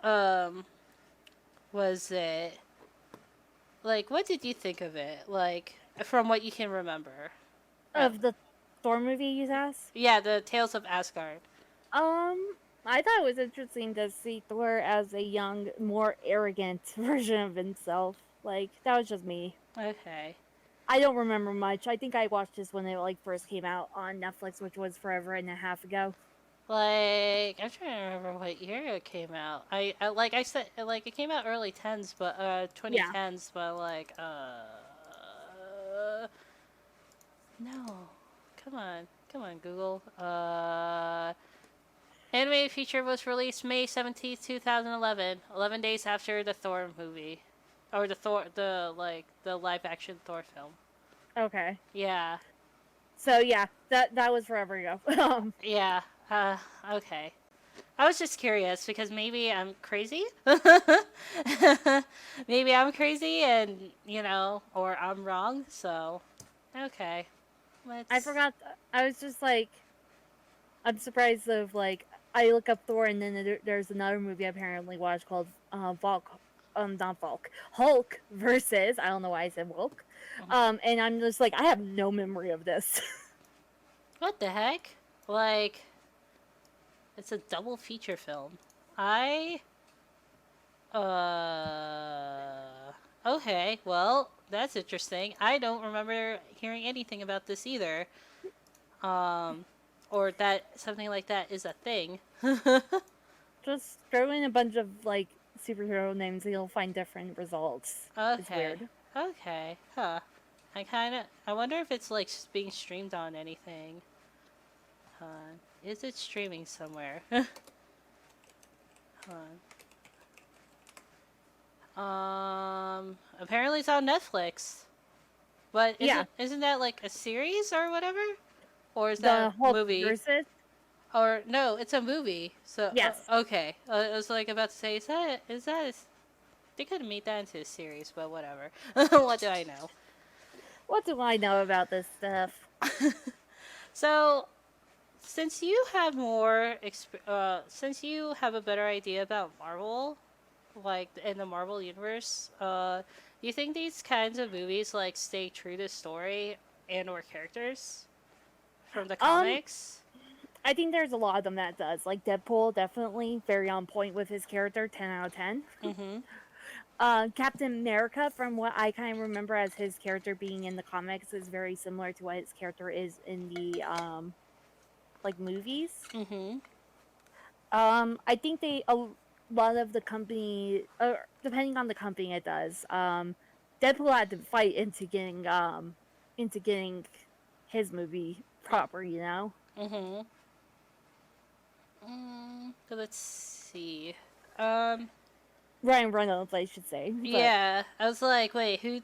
um was it? Like, what did you think of it? Like, from what you can remember, at Of the Thor movie you asked? yeah, the Tales of Asgard. I thought it was interesting to see Thor as a young, more arrogant version of himself. Like, that was just me. Okay. I don't remember much. I think I watched this when it like first came out on Netflix, which was forever and a half ago. Like I'm trying to remember what year it came out. I like I said like it came out early tens, but Yeah. 2010s, but like no, come on Google. Animated feature was released May 17th, 2011, 11 days after the Thor movie, or the live action Thor film. Okay. Yeah, So yeah, that was forever ago. yeah. Okay. I was just curious because maybe I'm crazy. Maybe I'm crazy and, or I'm wrong. So, okay. I Let's. forgot. I was just like, I'm surprised of like I look up Thor and then there's another movie I apparently watched called not Volk, Hulk versus I don't know why I said Volk, and I'm just like I have no memory of this. What the heck? Like, it's a double feature film. I okay, well, that's interesting. I don't remember hearing anything about this either. Um or that something like that is a thing. Just throw in a bunch of like superhero names and you'll find different results. It's Okay. weird. Okay. Huh. I wonder if it's like being streamed on anything. Is it streaming somewhere? Apparently it's on Netflix. But Yeah, isn't that like a series or whatever? Or is that the a Hulk movie? versus Or no, it's a movie. So yes. okay, I was like about to say, they could have made that into a series, but whatever. What do I know? What do I know about this stuff? So since you have since you have a better idea about Marvel, like in the Marvel universe, do you think these kinds of movies like stay true to story and or characters from the Um, comics? I think there's a lot of them that does. Like Deadpool, definitely very on point with his character, 10 out of 10. Mm-hmm. Captain America, from what I kind of remember as his character being in the comics, is very similar to what his character is in the like movies. Mm-hmm. I think a lot of the company, depending on the company, it does. Deadpool had to fight into getting his movie proper, you know. Mm-hmm. Let's see. Um, Ryan Reynolds, I should say, but yeah, I was like, wait, who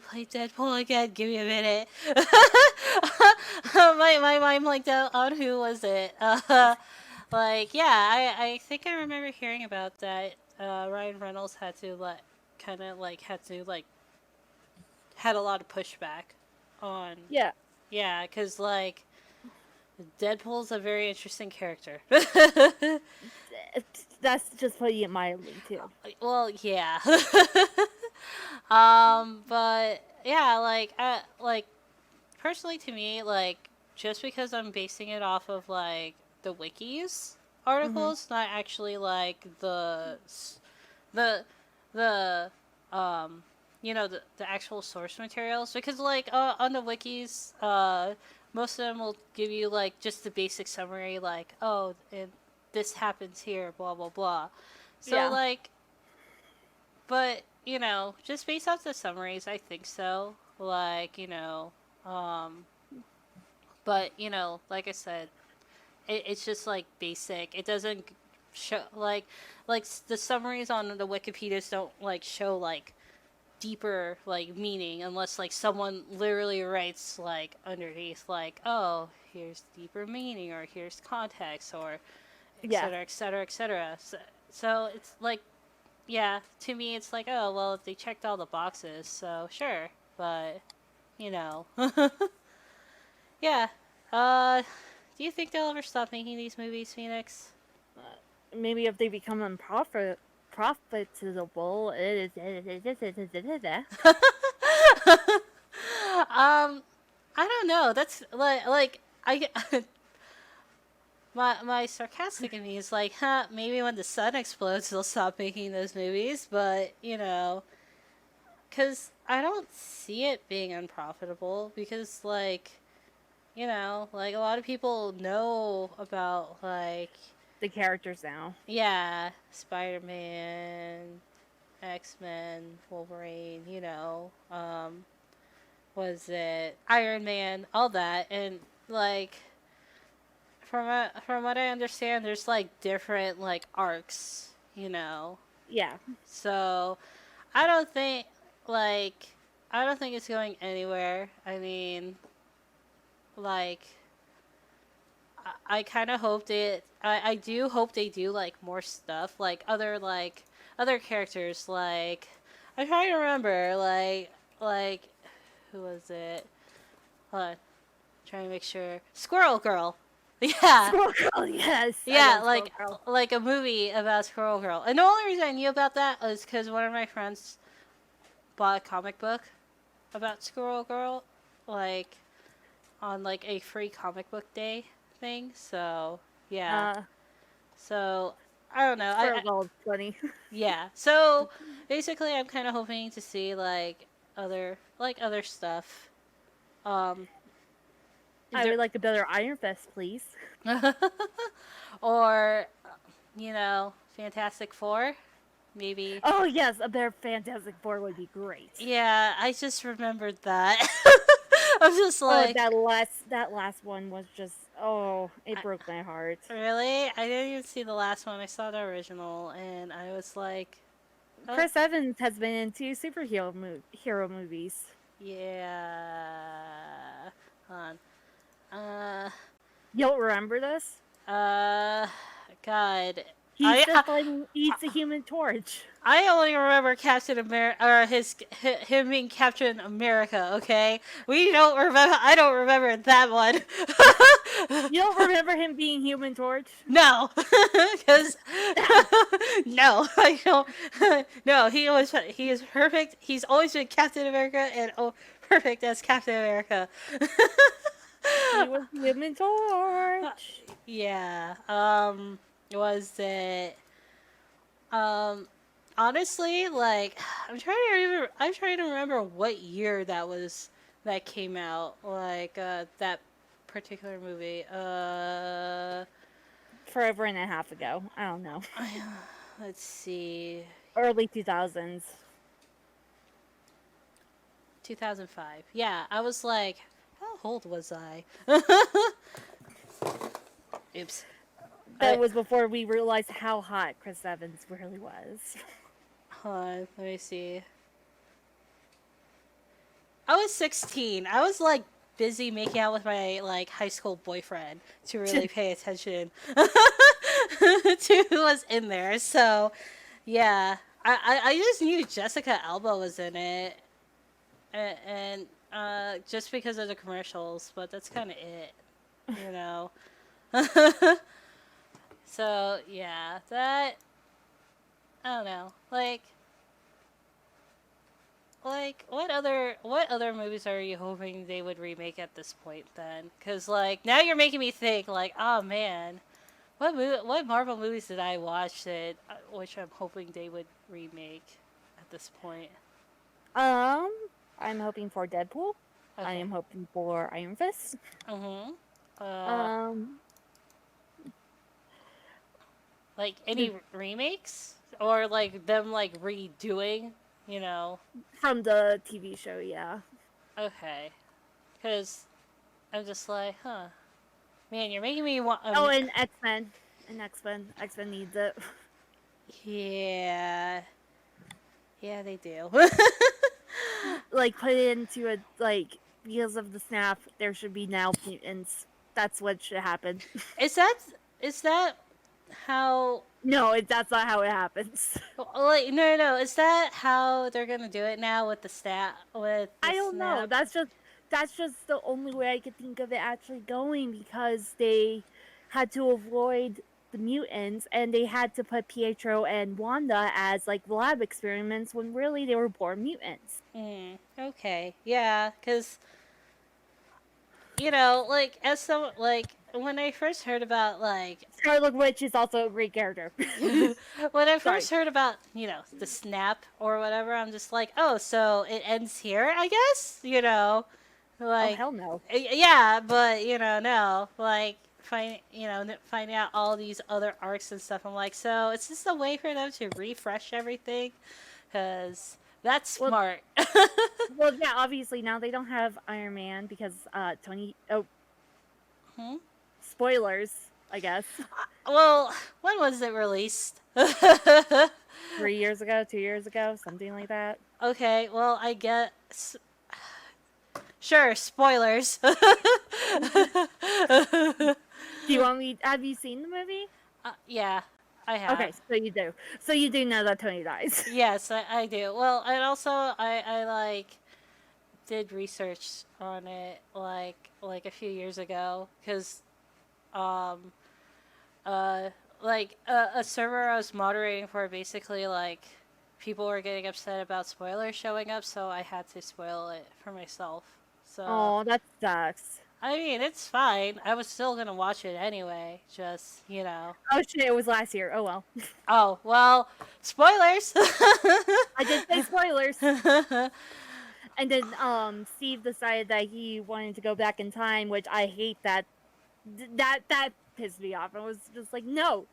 played Deadpool again? Give me a minute. My mind blanked out on who was it. Like, yeah, I think I remember hearing about that. Ryan Reynolds had to had a lot of pushback on, yeah, yeah, because like Deadpool's a very interesting character. that's just putting it mildly too. Well, yeah. But yeah, like personally to me, like just because I'm basing it off of like the wikis Hmm. articles, not actually like the the the actual source materials, because like on the wikis, most of them will give you like just the basic summary, like, oh, and this happens here, blah blah blah. So Yeah, like, but just based off the summaries, I think so. Like, um, but like I said, it's just like basic. It doesn't show the summaries on the Wikipedia's don't like show like deeper like meaning, unless like someone literally writes like underneath like, oh, here's deeper meaning, or here's context, or yeah. etc etc etc. So it's like, yeah, to me it's like, oh well, they checked all the boxes, so sure. But you know yeah. Do you think they'll ever stop making these movies, Phoenix? Maybe if they become profitable. I don't know. That's like I my sarcastic in me is like, huh, maybe when the sun explodes they'll stop making those movies, but cuz I don't see it being unprofitable, because like, like a lot of people know about like, The characters now. yeah, Spider-Man, X-Men, Wolverine, was it Iron Man, all that, and like from what I understand, there's like different like arcs, Yeah, So I don't think like I don't think it's going anywhere. I mean, like I kind of hoped it. I do hope they do like more stuff, like other characters. Like I'm trying to remember, like who was it? Hold on, trying to make sure. Squirrel Girl. Yeah. Squirrel Girl, yes. I Yeah, love Squirrel Girl. like a movie about Squirrel Girl. And the only reason I knew about that was because one of my friends bought a comic book about Squirrel Girl, like on like a free comic book day thing. So yeah, Uh, so I don't know. Squirrel Girl is funny. Yeah. So basically, I'm kind of hoping to see other stuff. Um, is I there would like a better Iron Fist, please. or Fantastic Four, maybe. Oh yes, a better Fantastic Four would be great. Yeah, I just remembered that. I'm just Oh, like, that last one was just it I, broke my heart. really? I didn't even see the last one. I saw the original, and I was like, oh, Chris Evans has been in 2 hero movies. yeah. Hold on. You don't remember this? Uh, God. He's he's the Human Torch. I only remember Captain America, or him being Captain America. Okay, we don't remember. I don't remember that one. You don't remember him being Human Torch? No, because no, I don't. No, he is perfect. He's always been Captain America, and perfect as Captain America. He was Human Torch. Yeah. Was it? Honestly, like I'm trying to remember what year that came out. Like that particular movie. Forever and a half ago. I don't know. Let's see. Early 2000s. 2005. Yeah, I was like, how old was I? Oops. That was before we realized how hot Chris Evans really was. Hold on, let me see. I was 16. I was like busy making out with my like high school boyfriend to really pay attention to who was in there. So, yeah, I just knew Jessica Alba was in it, and just because of the commercials, but that's kind of it, you know. So yeah, that I don't know, what other movies are you hoping they would remake at this point then? Because like now you're making me think like, oh man, what Marvel movies did I watch that which I'm hoping they would remake at this point? I'm hoping for Deadpool. Okay. I am hoping for Iron Fist. Like any remakes or like them like redoing, you know? From the TV show, yeah. Okay, because I'm just like, huh, man, you're making me want. And X-Men. X-Men needs it. Yeah, yeah, they do. Like put it into a because of the snap, there should be now mutants. That's what should happen. Is that how? No, that's not how it happens. Like no. Is that how they're gonna do it now with the I don't know. snap? That's just the only way I could think of it actually going, because they had to avoid the mutants and they had to put Pietro and Wanda as like lab experiments when really they were born mutants. Okay, yeah, because like as some like when I first heard about like Scarlet Witch is also a great character. when I first heard about the snap or whatever, I'm just like, oh, so it ends here, I guess. Like, oh hell no. Yeah, but no, like finding out all these other arcs and stuff. I'm like, so it's just a way for them to refresh everything, because that's smart. Well, yeah, obviously now they don't have Iron Man because Tony. Oh, spoilers, I guess. Well, when was it released? 3 years ago, 2 years ago, something like that. Okay, well, I guess. Sure, spoilers. Do you want me? Have you seen the movie? Yeah, I have. Okay, so you do. So you do know that Tony dies. Yes, I do. Well, and also I like did research on it like a few years ago, because um, like a server I was moderating for, basically like people were getting upset about spoilers showing up, so I had to spoil it for myself. So Oh, that sucks. I mean, it's fine. I was still gonna watch it anyway. Just, you know. Oh shit, it was last year. Oh well. Oh well, spoilers. I did say spoilers. And then Steve decided that he wanted to go back in time, which I hate that. That pissed me off. I was just like, no,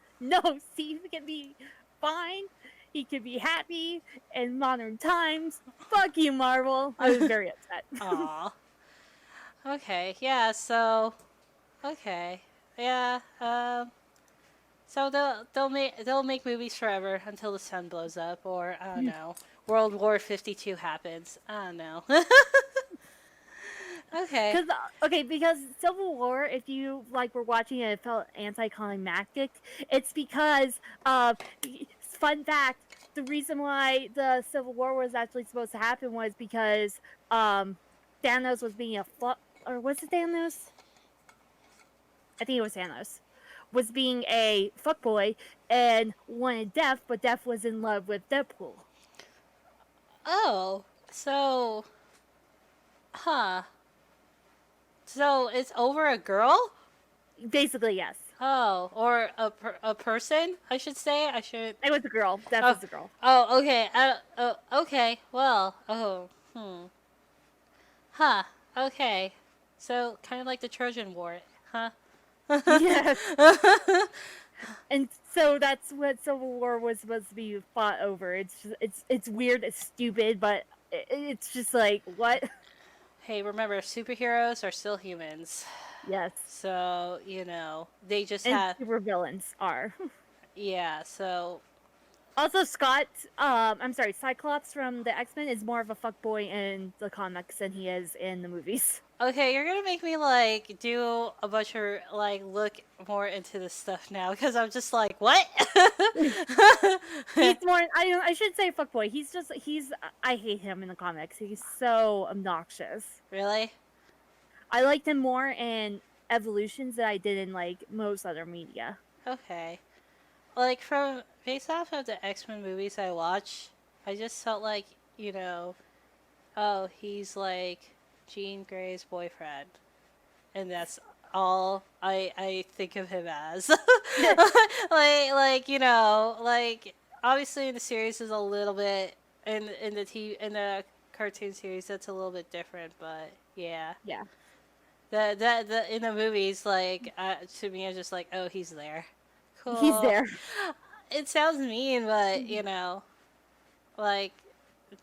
Steve can be fine. He could be happy in modern times. Fuck you, Marvel. I was very upset. Aw. Okay. Yeah. So. Okay. Yeah. So they'll make movies forever until the sun blows up, or I don't know, World War 52 happens. I don't know. Okay. Because Civil War, if you like were watching it, it felt anticlimactic. It's because fun fact, the reason why the Civil War was actually supposed to happen was because Thanos was being or was it Thanos? I think it was Thanos. Was being a fuckboy and wanted Death, but Death was in love with Deadpool. Oh. So. Huh. So it's over a girl? Basically, yes. Oh, or a person, I should say. I should. It was a girl. Death Oh, was a girl. oh, okay. Okay. Well, huh. Okay. So kind of like the Trojan War, huh? Yes. And so that's what Civil War was supposed to be fought over. It's just, it's weird, it's stupid, but it's just like what? Hey, remember, superheroes are still humans. Yes. So, they just And have. supervillains are. Yeah, so. Also, Cyclops from the X-Men is more of a fuckboy in the comics than he is in the movies. Okay, you're gonna make me, like, do a bunch of, like, look more into this stuff now, because I'm just like, what? He's more, I should say fuckboy. I hate him in the comics. He's so obnoxious. Really? I liked him more in Evolutions than I did in, like, most other media. Okay. Like, based off of the X-Men movies I watch, I just felt like, oh, he's like Jean Grey's boyfriend. And that's all I think of him as. like, obviously in the series is a little bit, in the cartoon series that's a little bit different, but yeah. Yeah. The in the movies, like, to me, I'm just like, oh, he's there. Cool. He's there. It sounds mean, but like,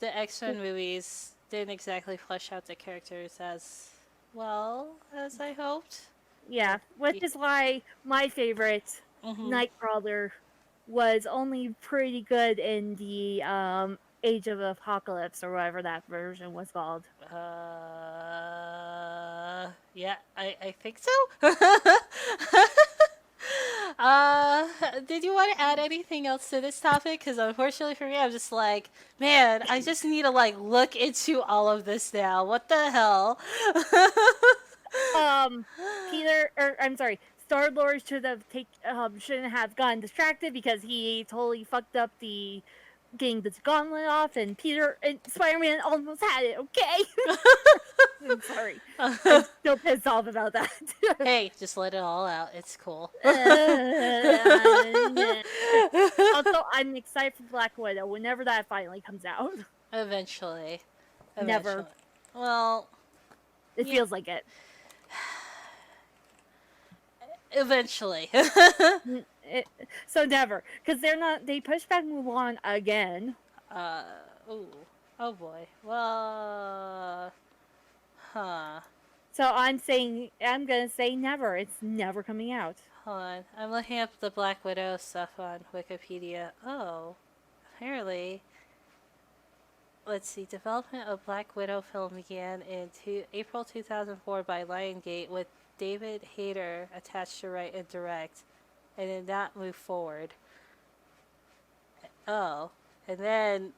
the X-Men movies didn't exactly flesh out the characters as well as I hoped. Yeah, which is why my favorite Nightcrawler was only pretty good in the Age of Apocalypse or whatever that version was called. Yeah, I think so. Did you want to add anything else to this topic? Because unfortunately for me, I'm just like, man, I just need to, like, look into all of this now. What the hell? Star-Lord shouldn't have gotten distracted because he totally fucked up the getting the gauntlet off, and Peter and Spider-Man almost had it. Okay. I'm sorry. I'm still pissed off about that. Hey, just let it all out. It's cool. Also, I'm excited for Black Widow whenever that finally comes out. Eventually. Never. Well, it feels like it. Eventually. So never, because they pushed back Mulan again. Oh boy. Well, huh. So I'm gonna say never. It's never coming out. Hold on. I'm looking up the Black Widow stuff on Wikipedia. Oh, apparently. Let's see. Development of Black Widow film began in April 2004 by Lionsgate, with David Hayter attached to write and direct, and did not move forward. Oh, and then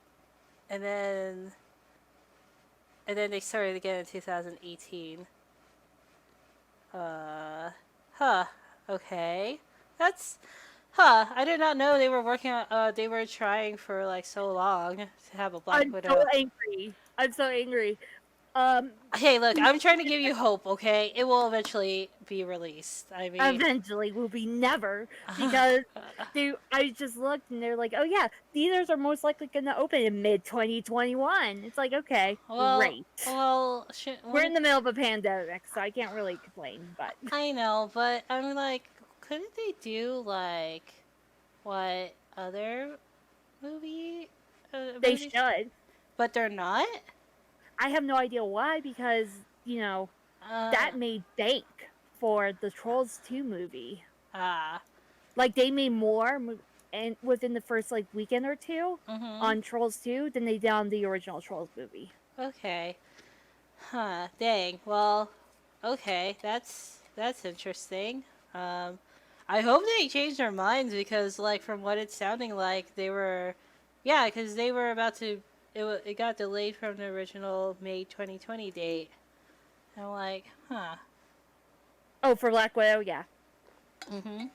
they started again in 2018. Huh. Okay. That's huh. I did not know they were working on they were trying for like so long to have a Black I'm so Widow. angry. I'm so angry. Um, Hey, look, I'm trying to give you hope, okay? It will eventually be released. I mean, eventually will be never because I just looked and they're like, oh yeah, theaters are most likely going to open in mid 2021. It's like, okay, well, great. We're what in if the middle of a pandemic, so I can't really complain. But I know, but I'm like, couldn't they do like what other movie they movies? should. But they're not. I have no idea why because Uh, that made bank for the Trolls 2 movie. ah, Like they made more and within the first like weekend or two mhm. on Trolls 2 than they did on the original Trolls movie. Okay. Huh. Dang. Well, okay. That's interesting. Um, I hope they changed their minds because, like, from what it's sounding like, they were, yeah, because they were about to. It got delayed from the original May 2020 date. I'm like, huh. Oh, for Black Widow, yeah. Mhm.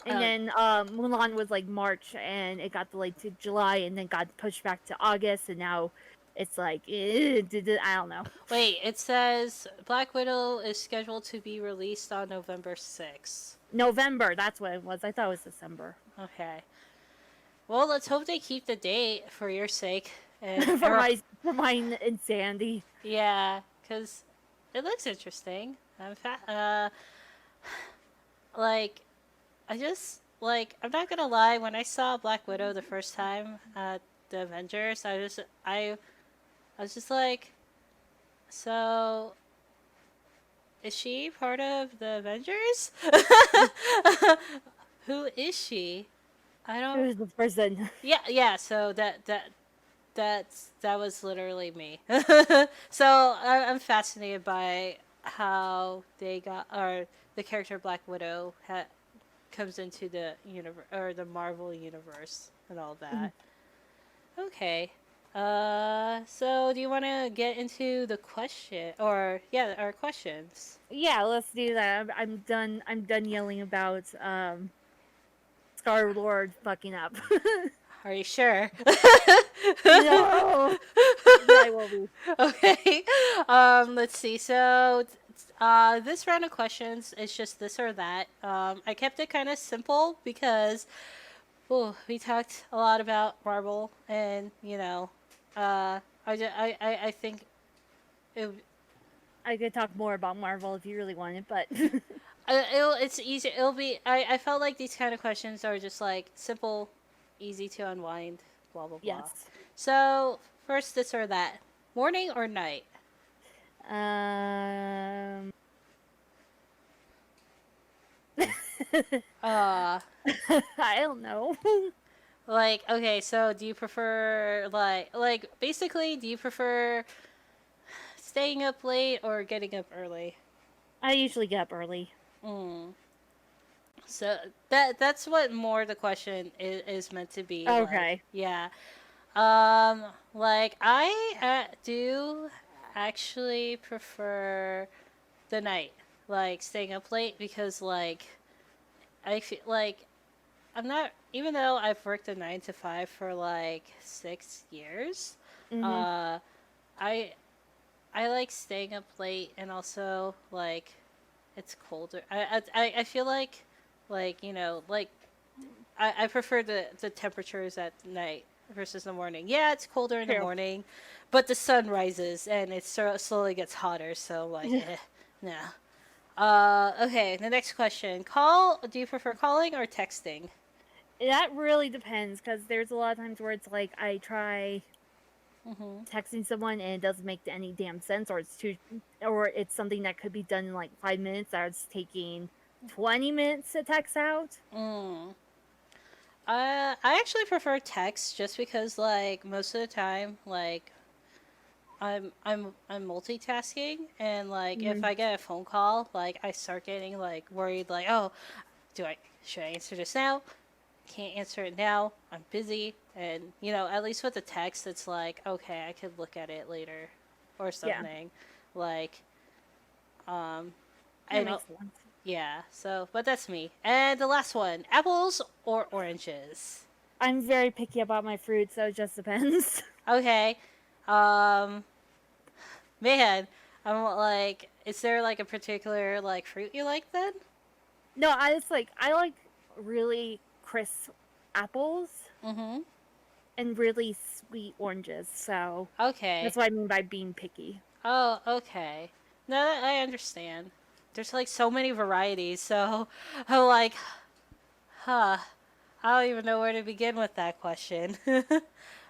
And then Mulan was like March and it got delayed to July and then got pushed back to August and now it's like I don't know. Wait. It says Black Widow is scheduled to be released on November 6th. November, that's what it was. I thought it was December. Okay. Well, let's hope they keep the date for your sake. And for my insanity. yeah, because it looks interesting. Like, I just like I'm not gonna lie. When I saw Black Widow the first time at the Avengers, I was just like, so is she part of the Avengers? Who is she? I It don't. was the person. Yeah, yeah. So that was literally me. So I'm fascinated by how they got or the character Black Widow comes into the universe or the Marvel universe and all that. Okay. So do you want to get into the question or yeah, our questions? Yeah, let's do that. I'm done yelling about Star Lord fucking up. Are you sure? No, but I will be. Okay. Let's see. So, this round of questions is just this or that. I kept it kind of simple because, oh, we talked a lot about Marvel, and I think it, I could talk more about Marvel if you really wanted, but it's easy. It'll be. I felt like these kind of questions are just like simple, easy to unwind. Blah blah blah. yes. So first, this or that. Morning or night? Um, Uh, I don't know. like okay, so do you prefer like basically do you prefer staying up late or getting up early? I usually get up early. Mm. So that's what more the question is meant to be like. Okay. Yeah. Like I do actually prefer the night, like staying up late because like I feel like I'm not even though I've worked a 9 to 5 for like 6 years. Mhm. Uh, I I like staying up late and also like it's colder. I feel like like I prefer the temperatures at night versus the morning. Yeah, it's colder in the True. morning, but the sun rises and it slowly gets hotter. So like, no. Okay. The next question: Call? Do you prefer calling or texting? That really depends because there's a lot of times where it's like I try Mm-hmm. texting someone and it doesn't make any damn sense, or it's something that could be done in like 5 minutes. That's taking 20 minutes to text out. Mm. I actually prefer text just because like most of the time like I'm multitasking and like if Mm. I get a phone call like I start getting like worried like oh do I should I answer this now? Can't answer it now. I'm busy and at least with the text it's like okay I could look at it later or Yeah, something like um I that know makes sense. Yeah, so, but that's me. And the last one, apples or oranges? I'm very picky about my fruit, so it just depends. Okay. Um, man, I'm like, is there like a particular like fruit you like then? No, I like really crisp apples Mm-hmm. and really sweet oranges. So Okay. that's what I mean by being picky. Oh, okay. No, I understand. There's like so many varieties, so I'm like, huh. I don't even know where to begin with that question.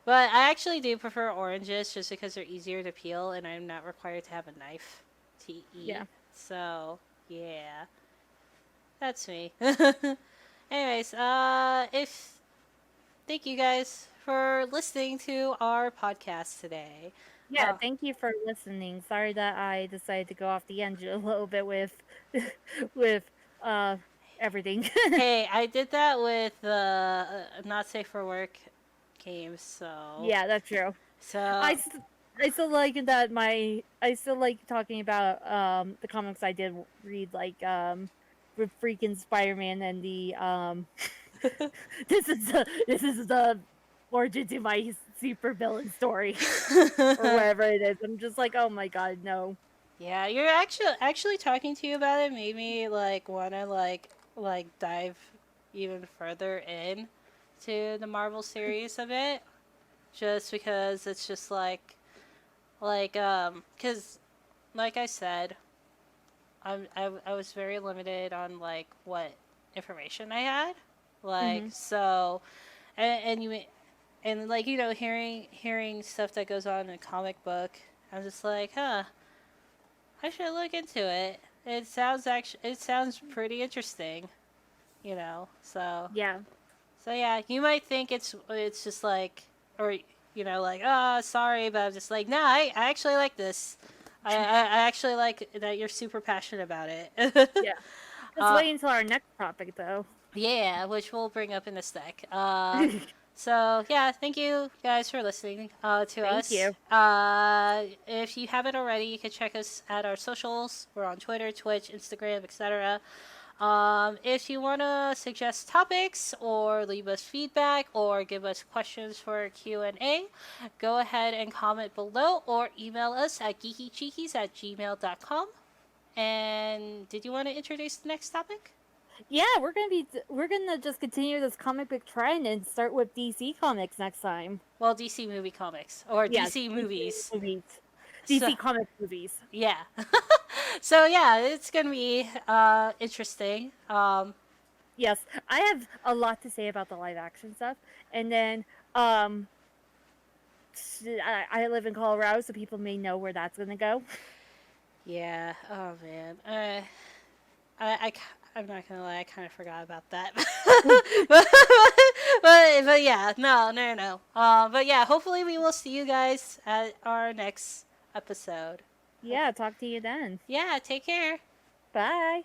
But I actually do prefer oranges just because they're easier to peel and I'm not required to have a knife to eat. Yeah. So, yeah. That's me. Anyways, if thank you guys for listening to our podcast today. Yeah, thank you for listening. Sorry that I decided to go off the engine a little bit with with uh everything. Hey, I did that with the not safe for work games, so Yeah, that's true. so I, st- I still like that I still like talking about the comics I did read with freaking Spiderman and the this is the origin to my supervillain story or whatever it is. I'm just like, oh my god, no. yeah, you're actually talking to you about it made me like wanna like dive even further in to the Marvel series of it, just because it's just because like I said, I was very limited on like what information I had, like Hmm. so, and you and like hearing stuff that goes on in a comic book, I'm just like, huh, I should look into it. It sounds pretty interesting, So Yeah. so yeah, you might think it's just like or like sorry, but I'm just like nah, I actually like this. I actually like that you're super passionate about it. Yeah. Let's uh, wait until our next topic though. yeah, which we'll bring up in a sec. So yeah, thank you guys for listening to Thank us. you. If you haven't already, you can check us at our socials. We're on Twitter, Twitch, Instagram, etc. If you want to suggest topics or leave us feedback or give us questions for Q&A, go ahead and comment below or email us at geekychickies@gmail.com. And did you want to introduce the next topic? Yeah, we're gonna just continue this comic book trend and start with DC comics next time. Well, DC movie comics or Yes, DC DC movies. movies. So, DC comic movies. yeah. So yeah, it's gonna be interesting. Yes, I have a lot to say about the live action stuff. And then um I live in Colorado, so people may know where that's gonna go. Yeah. Oh man. I'm not gonna lie. I kind of forgot about that. but, but yeah, no. But yeah, hopefully we will see you guys at our next episode. Yeah, talk to you then. Yeah. Take care. Bye.